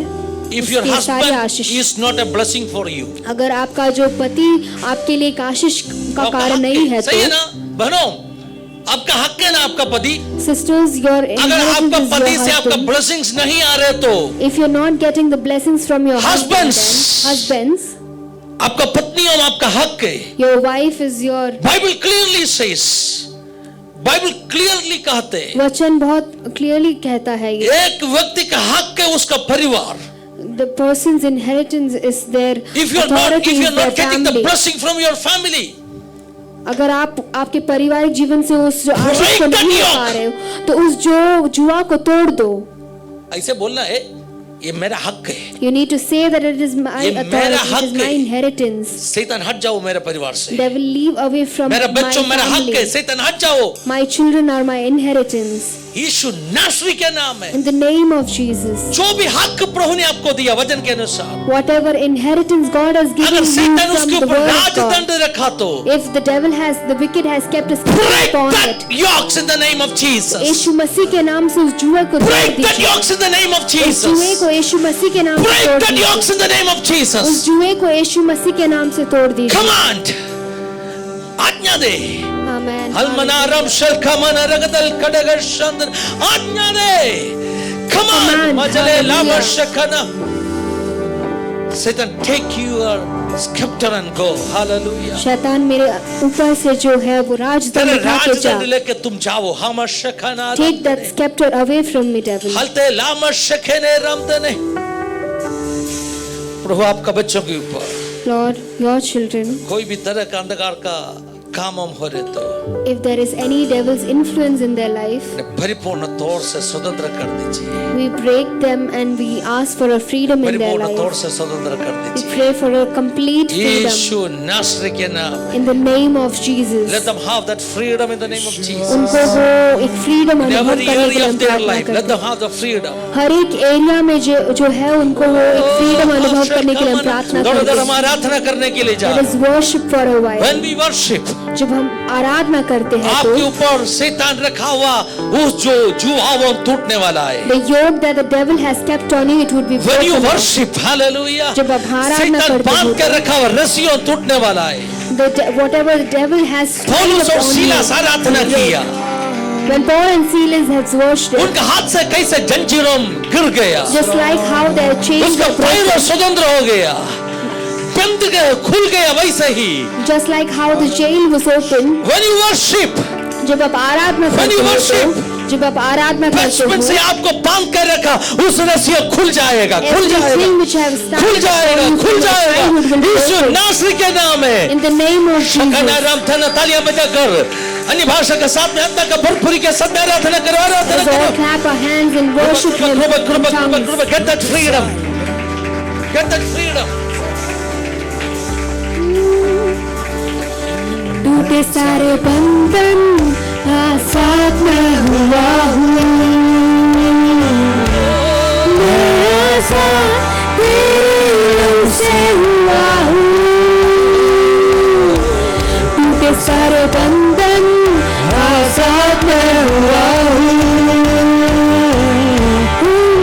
If your उसके सारे husband Ashish, is not a blessing for you, अगर आपका जो पति आपके लिए एक आशीष का आपका कारण हक नहीं है सही है तो ना बहनों, आपका हक है ना आपका पति. sisters, your अगर inheritance आपका is पति your से आपका husband. blessings नहीं आ रहे तो If you're not getting the blessings from your husband, Husbands. then husbands, आपका पत्नी और आपका हक है. your wife is your, Bible clearly says, Bible clearly कहते हैं, वचन बहुत क्लियरली कहता है ये, एक व्यक्ति का हक है उसका परिवार. the person's inheritance is their If you're authority is their getting the family. blessing from your family, अगर आप आपके पारिवारिक जीवन से उस आशीष को Break the नहीं yoke. पा रहे हो तो उस जो जुआ को तोड़ दो. ऐसे बोलना है ये मेरा हक है. You need to say that it is my ये authority, मेरा it is हक my है. inheritance. शैतान हट जाओ मेरे परिवार से. They will leave away from मेरा my बच्चों मेरा हक है. family. शैतान हट जाओ. My children are my inheritance. यीशु नासरी के नाम है. In the name of Jesus. जो भी हक प्रभु ने आपको दिया वचन के अनुसार, Whatever inheritance God has given अगर you शैतान from उसके the ऊपर word of God, राजदंड रखा तो if the devil has, the wicked has kept a stamp break upon it, that yokes in the name of Jesus. यीशु मसीह के नाम से उस जुए को तोड़ Break that दीजिए. yokes in the name of उस जुए Jesus. को यीशु मसीह के नाम से Break तोड़ that दीजिए. yokes in the name of उस Jesus. जुए को यीशु मसीह के नाम से तोड़ दीजिए. Command. आज्ञा दे. Amen. हलमनारम शल्खमन रगदल कड़गर शंदन. आज्ञा दे. Command. Command. मजले Hallelujah. Lama शखना. Satan, take your scepter and go. Hallelujah. शैतान मेरे ऊपर से जो है वो राजदंड तेरे उठा के जा. राजदंड लेके तुम जाओ. हम शखना. Take that scepter away from me, devil. हलते लामा शखने रमदने. प्रभु आपका बच्चों के ऊपर Lord, your children, कोई भी तरह का अंधकार का काम हो रहे तो if there is any devil's influence in their life, परिपूर्ण तौर से स्वतंत्र कर दीजिए. we break them and we ask for a freedom in their परिपूर्ण तौर life. से स्वतंत्र कर We दीजिए. pray for a complete freedom यीशु नासरी के नाम. in the name of Jesus. Let them have that freedom in the name of Jesus. उनको वो एक freedom In अनुभव every करने के लिए area हम of their प्रार्थना life, let करते them हैं. have the freedom. हर एक एरिया में जो है उनको वो एक फ्रीडम अनुभव करने के लिए हम प्रार्थना दौड़ करते दौड़ हैं. हम आराधना करने के लिए जा. Let us worship for a while. When we worship, जब हम आराधना करते हैं आपके तो ऊपर शैतान रखा हुआ उस जो जुआ वो टूटने वाला है. the yoke that the devil has kept on you, it would be When you broken. worship, hallelujah, जब आप आराधना शैतान करते बांध हो कर रखा हुआ रस्सियों टूटने वाला है. whatever the devil has पौलुस और upon सीलास you. आराधना किया. When Paul and Silas has worshipped, उनका हाथ से कैसे जंजीरों गिर गया. just like how their chains उसका were पैर broken, स्वतंत्र हो गया. बंद गया, खुल गया. वैसे ही just like how the jail was open, when you worship, जब आप आराधना When करते you हो worship, तो जब आप आराधना करते बचपन से हो, आपको बांध कर रखा उस रस्सियां खुल जाएगा. खुल जाएगा. everything which have खुल started जाएगा. upon you खुल from your जाएगा. childhood will be Yeshu broken. नासरी के नाम है. In the name of शकना Jesus. राम था तालियां बजाकर अन्य भाषा के साथ में अंतर का भरपूरी के साथ में आराधना करो. आराधना Let's all करो. clap our hands and worship Him कृपा, in कृपा, कृपा, tongues. कृपा. Get that freedom. Get that freedom. टूटे सारे बंधन आजाद मैं हुआ हूँ. मैं आजाद तेरे लहू से हुआ हूँ. टूटे सारे बंधन आजाद मैं हुआ हूँ.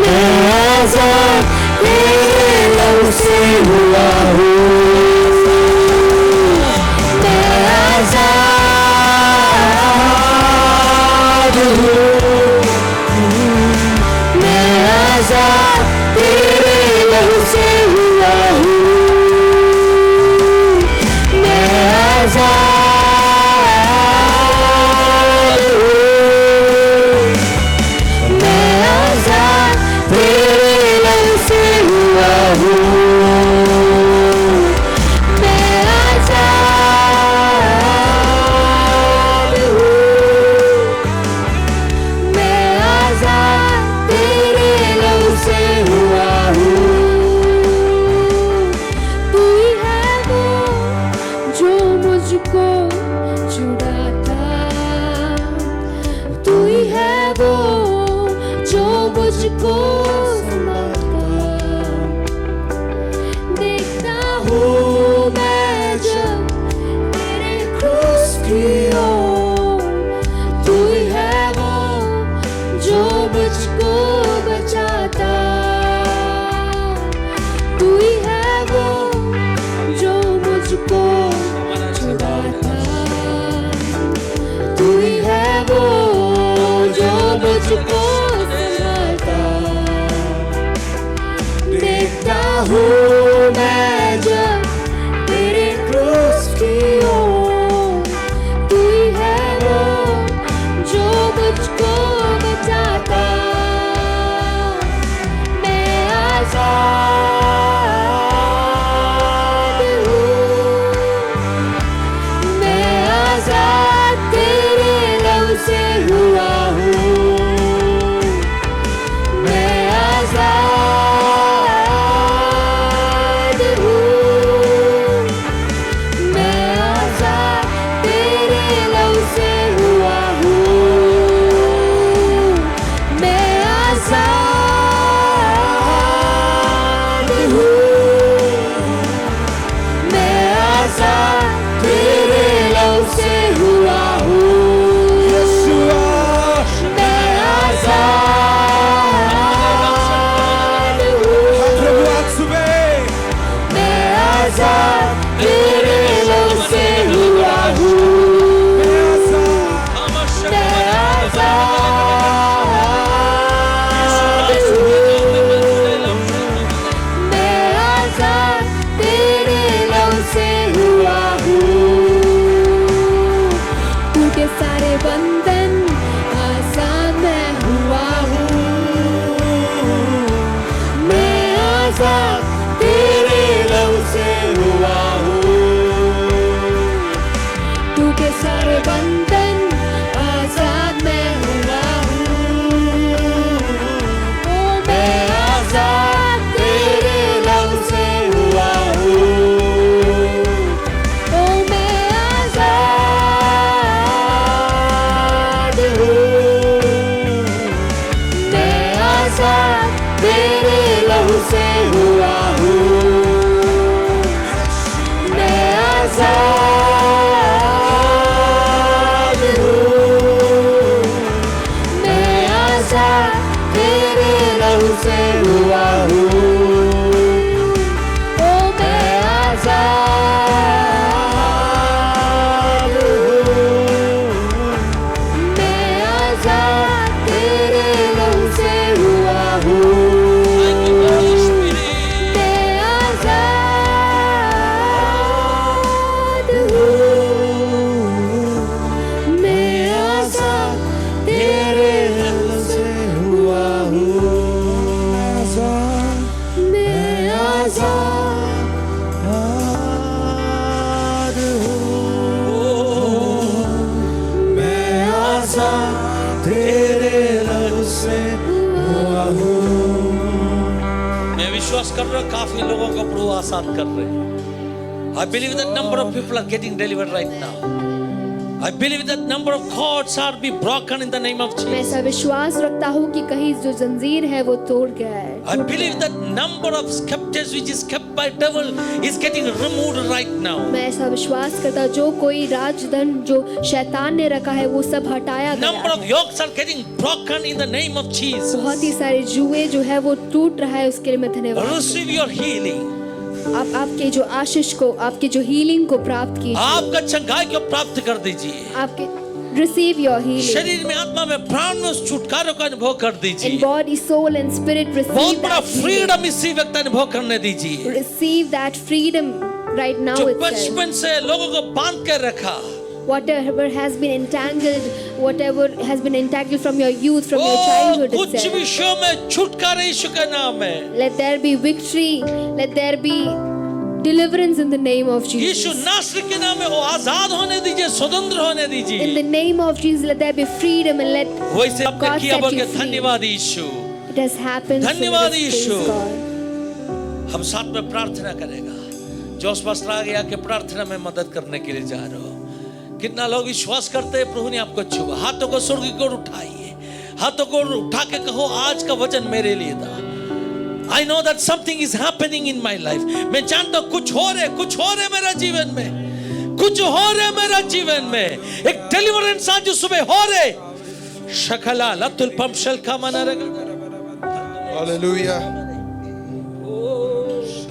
मैं आजाद तेरे लहू से हुआ हूँ. हूँ मैं जब तेरे क्रूस की ओर, तू ही है वो जो मुझको बचाता। मैं आजाद हूँ, मैं आजाद तेरे लहू से हुआ हूँ। मैं आजाद हूँ, मैं आजाद तेरे लहू से हुआ हूँ। मैं आजाद हूँ, मैं आजाद तेरे लहू से हुआ हूँ। यीशुआ मैं आजाद हूँ, प्रभु आज सुबह मैं आजाद तेरे लहू से हुआ हूँ। मैं आजाद मैं आजाद हूँ, मैं आजाद तेरे लहू से हुआ हूँ। टूटे सारे बंधन आजाद मैं हुआ हूँ। मैं आजाद तेरे लहू से हुआ हूँ। टूटे सारे बंधन आजाद मैं हुआ हूँ। ओ मैं आजाद तेरे लहू से हुआ हूँ। ओ मैं आजाद हूँ, मैं आजाद तेरे लहू से हुआ हूँ। मैं आजाद हूँ, मैं आजाद तेरे लहू से हुआ हूँ। ओ मैं आजाद हूँ, मैं आजाद तेरे लहू से हुआ हूँ। मैं आजाद हूँ, मैं आजाद तेरे लहू से हुआ हूँ। मैं आजाद हूँ, मैं आजाद तेरे लहू से हुआ हूँ। मैं विश्वास कर रहा हूँ काफी लोगों को प्रभु आजाद कर रहे हैं। I believe that number of people are getting delivered right now. I believe that number of cords are being broken in the name of मैं Jesus. ऐसा विश्वास रखता हूँ कि कहीं जो जंजीर है वो तोड़ गया है। I believe that number of captives which is kept by devil is getting removed right now. मैं ऐसा विश्वास करता हूँ जो कोई राजधन जो शैतान ने रखा है वो सब हटाया गया Number of है। yokes are getting broken in the name of Jesus. बहुत ही सारे जुए जो है वो टूट रहा है, उसके लिए मैं धन्यवाद। Receive your healing. आप आपके जो आशीष को, आपके जो हीलिंग को प्राप्त कीजिए। आपका चंगाई को प्राप्त कर दीजिए। आपके रिसीव योर हीलिंग शरीर में, आत्मा में, प्राण में उस छुटकारे का अनुभव कर इन दीजिए। Body soul and spirit. बहुत रिसीव बड़ा दैट फ्रीडम इसी वक्त अनुभव करने दीजिए। Receive that freedom right now जो इटसेल्फ। बचपन से लोगों को बांध कर रखा, Whatever has been entangled, whatever has been entangled from your youth, from your childhood कुछ itself. विषयों में छुटकारा यीशु के नाम में। Let there be victory. Let there be deliverance in the name of Yeshu Jesus. नासरी के नाम में वो आजाद होने दीजिए, स्वतंत्र होने In दीजिए। the name of Jesus, let there be freedom and let वैसे आपने God किया set बोल you के free. धन्यवाद यीशु। it has happened. So let धन्यवाद us praise यीशु। God. हम साथ में प्रार्थना करेगा। जोश पास्टर आ गया कि प्रार्थना में मदद करने के लिए जा रहे हो। कितना लोग विश्वास करते हैं प्रभु ने आपको छुआ। हाथों को स्वर्ग की ओर उठाइए, हाथों को उठा के कहो आज का वचन मेरे लिए था। I know that something is happening in my life. मैं जानता हूँ कुछ हो रहे मेरा जीवन में, कुछ हो रहे मेरा जीवन में। एक डिलीवरेंस आज सुबह हो रहे। शकला लतुल पमशल का मना हालेलुया।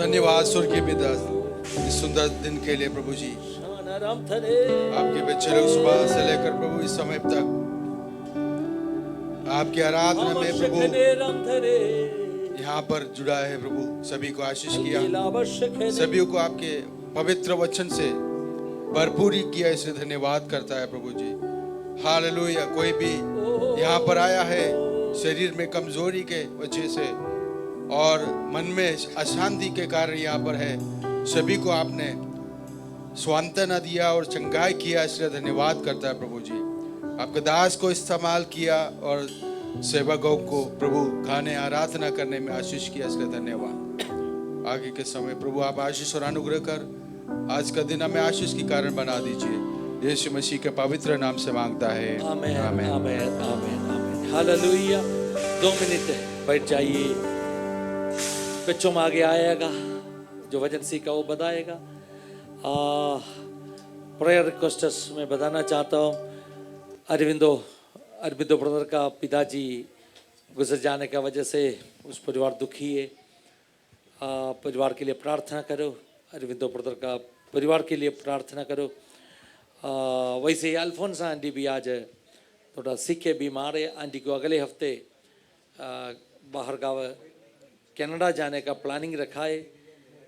धन्यवाद स्वर्गीय पिता इस सुंदर दिन के लिए प्रभु जी। आपके बच्चे लोग सुबह से लेकर प्रभु इस समय तक आपकी आराधना में प्रभु यहाँ पर जुड़ा है प्रभु, सभी को आशीष किया, आवश्यक सभी को आपके पवित्र वचन से भरपूरी किया, इसलिए धन्यवाद करता है प्रभु जी। हालेलुया। कोई भी यहाँ पर आया है शरीर में कमजोरी के वजह से और मन में अशांति के कारण यहाँ पर है, सभी को आपने सांत्वना दिया और चंगाई किया, इसलिए धन्यवाद करता है प्रभु जी। आपके दास को इस्तेमाल किया और सेवकों को प्रभु खाने आराधना करने में आशीष किया, इसलिए धन्यवाद। आगे के समय प्रभु आप आशीष और अनुग्रह कर आज का दिन हमें आशीष की कारण बना दीजिए, यीशु मसीह के पवित्र नाम से मांगता है, आमेन आमेन। आमेन आमेन आमेन। हालेलुया। 2 मिनट बैठ जाइए। बच्चों में आगे आएगा जो वचन सीखा वो बताएगा। प्रेयर रिक्वेस्टर्स में बताना चाहता हूँ, अरविंदो ब्रदर का पिताजी गुजर जाने का वजह से उस परिवार दुखी है। परिवार के लिए प्रार्थना करो, अरविंदो ब्रदर का परिवार के लिए प्रार्थना करो। वैसे ही अल्फोंसा आंटी भी आज थोड़ा सीखे बीमार है। आंटी को अगले हफ्ते बाहर गाँव कनाडा जाने का प्लानिंग रखा है।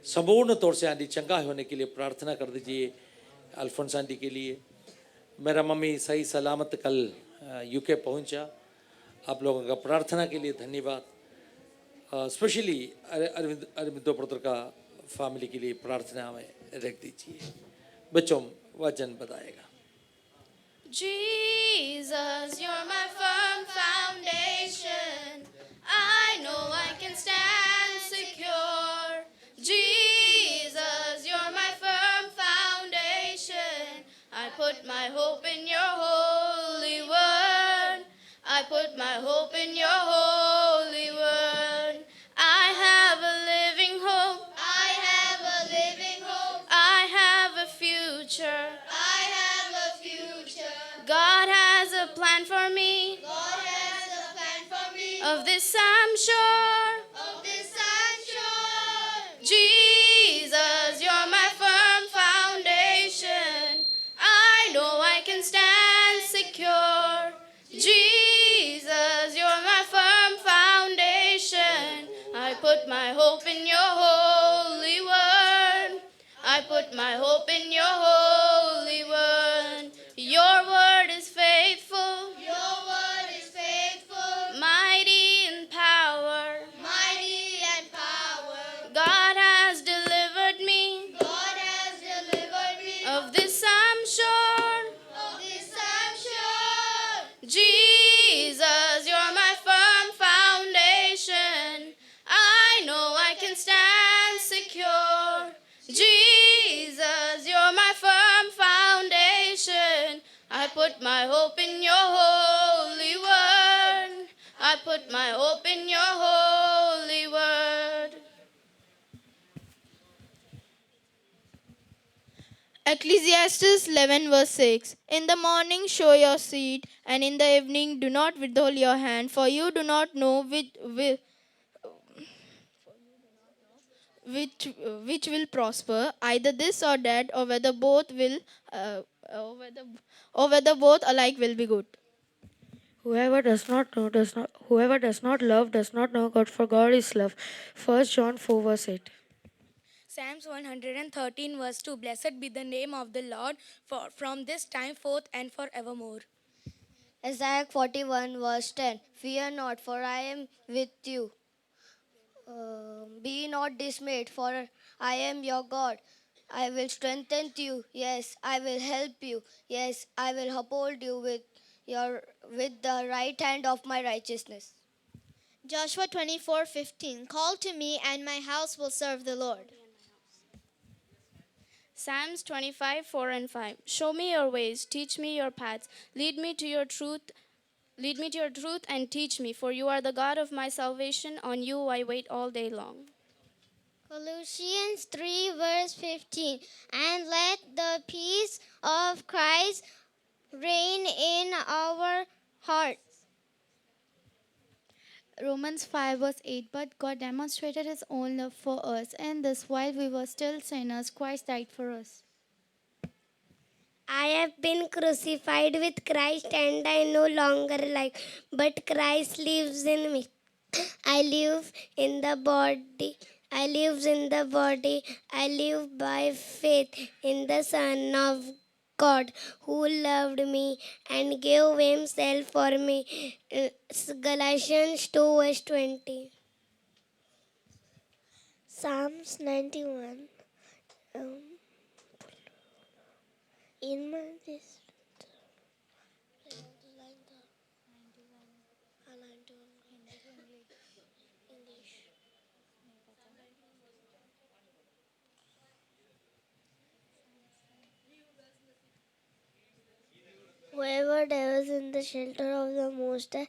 संपूर्ण तौर से आंटी चंगा होने के लिए प्रार्थना कर दीजिए अल्फोंसा आंटी के लिए। मेरा मम्मी सही सलामत कल यूके पहुंचा। आप लोगों का प्रार्थना के लिए धन्यवाद। स्पेशली अरविंदो ब्रदर का फैमिली के लिए प्रार्थना में रख दीजिए। बच्चों वचन बताएगा। Jesus, you're my firm foundation. I know I can stand secure. Jesus, you're my firm foundation. I put my hope in your holy word. I put my hope in your holy word. I have a living hope. I have a living hope. I have a future. I have a future. God has a plan for me. God has a plan for me. Of this I'm sure. Of this I'm sure. Jesus, you're my firm foundation. I know I can stand secure. Jesus, you're my firm foundation. I put my hope in your holy word. I put my hope in your holy word. Your word is faithful. Your word is faithful. Mighty in power. Mighty in power. God has delivered me. God has delivered me. Of this I'm sure. Of this I'm sure. Jesus, you're my firm foundation. I know I can stand secure. Jesus, you're my firm foundation. I put my hope in your holy word. I put my hope in your holy word. Ecclesiastes 11 verse 6. In the morning show your seed, and in the evening do not withhold your hand, for you do not know which will prosper, either this or that, or whether both will, or whether both alike will be good. Whoever does not love does not know God, for God is love. 1 John 4 verse 8. Psalms 113 verse 2. Blessed be the name of the Lord from this time forth and forevermore. Isaiah 41 verse 10. Fear not, for I am with you. Be not dismayed, for I am your God. I will strengthen you. Yes, I will help you. Yes, I will uphold you with the right hand of my righteousness. Joshua 24:15. Call to me, and my house will serve the Lord. Psalms 25, 4 and 5. Show me your ways, teach me your paths, lead me to your truth and teach me, for you are the God of my salvation. On you I wait all day long. Colossians 3 verse 15. And let the peace of Christ reign in our hearts. Romans 5 verse 8. But God demonstrated his own love for us, and this while we were still sinners, Christ died for us. I have been crucified with Christ, and I no longer live, but Christ lives in me. I live in the body. I live in the body. I live by faith in the Son of God who loved me and gave himself for me. Galatians 2 verse 20. Psalms 91. In my this. Whoever dwells in the shelter of the Most High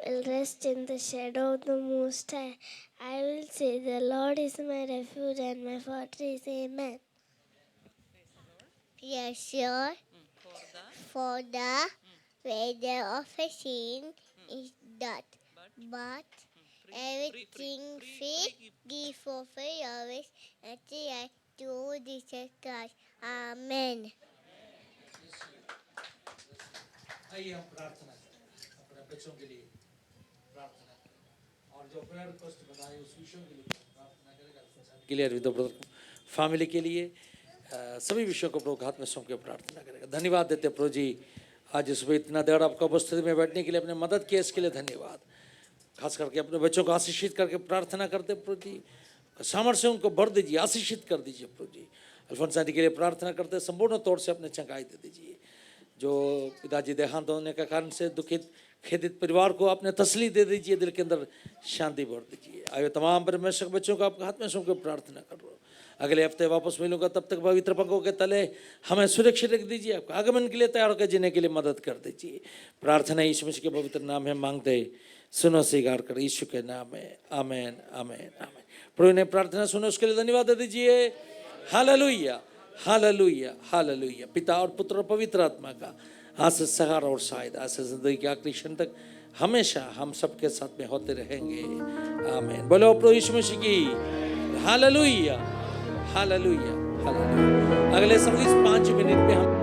will rest in the shadow of the Most High. I will say, the Lord is my refuge and my fortress. Amen. Yes, sure. For the weather of a scene is that, but everything fit before always at the right to Jesus Christ. Amen. आइए हम प्रार्थना करें अपने बच्चों के लिए प्रार्थना करें और जो प्रेयर रिक्वेस्ट बनाए उस विषयों के लिए प्रार्थना करेगा के लिए अरविंदो ब्रदर फैमिली के लिए सभी विषयों को प्रभु के हाथ में सौंप के प्रार्थना करेगा। धन्यवाद देते प्रभु जी, आज सुबह इतना देर आपका उपस्थिति में बैठने के लिए अपने मदद किए, इसके लिए धन्यवाद। खास करके अपने बच्चों को आशीषित करके प्रार्थना करते प्रभु जी, सामर्थ्य उनको भर दीजिए, आशीषित कर दीजिए प्रभु जी। अल्फोंस आंटी के लिए प्रार्थना करते संपूर्ण तौर से अपने चंगाई दे दीजिए। जो पिताजी देहांत होने के कारण से दुखित खेदित परिवार को अपने तसल्ली दे दीजिए, दिल के अंदर शांति भर दीजिए। आयो तमाम परमेश्वर बच्चों को आपके हाथ में सौंप के प्रार्थना कर रहा हूँ। अगले हफ्ते वापस मिलूंगा, तब तक पवित्र पंखों के तले हमें सुरक्षित रख दीजिए। आपका आगमन के लिए तैयार होकर जीने के लिए मदद कर दीजिए। प्रार्थना यीशु मसीह के पवित्र नाम में मांगते, सुनो स्वीकार कर यीशु के नाम में, आमेन आमेन आमेन। प्रभु ने प्रार्थना सुनो, उसके लिए धन्यवाद दे दीजिए। Hallelujah hallelujah hallelujah. पिता और पुत्र और पवित्र आत्मा का आशीष सहारा और सहायता से जिंदगी के आखिरी क्षण तक हमेशा हम सबके साथ में होते रहेंगे। आमीन। बोलो प्रभु यीशु मसीह की हालेलुया हालेलुया हालेलुया। अगले 5 मिनट में हम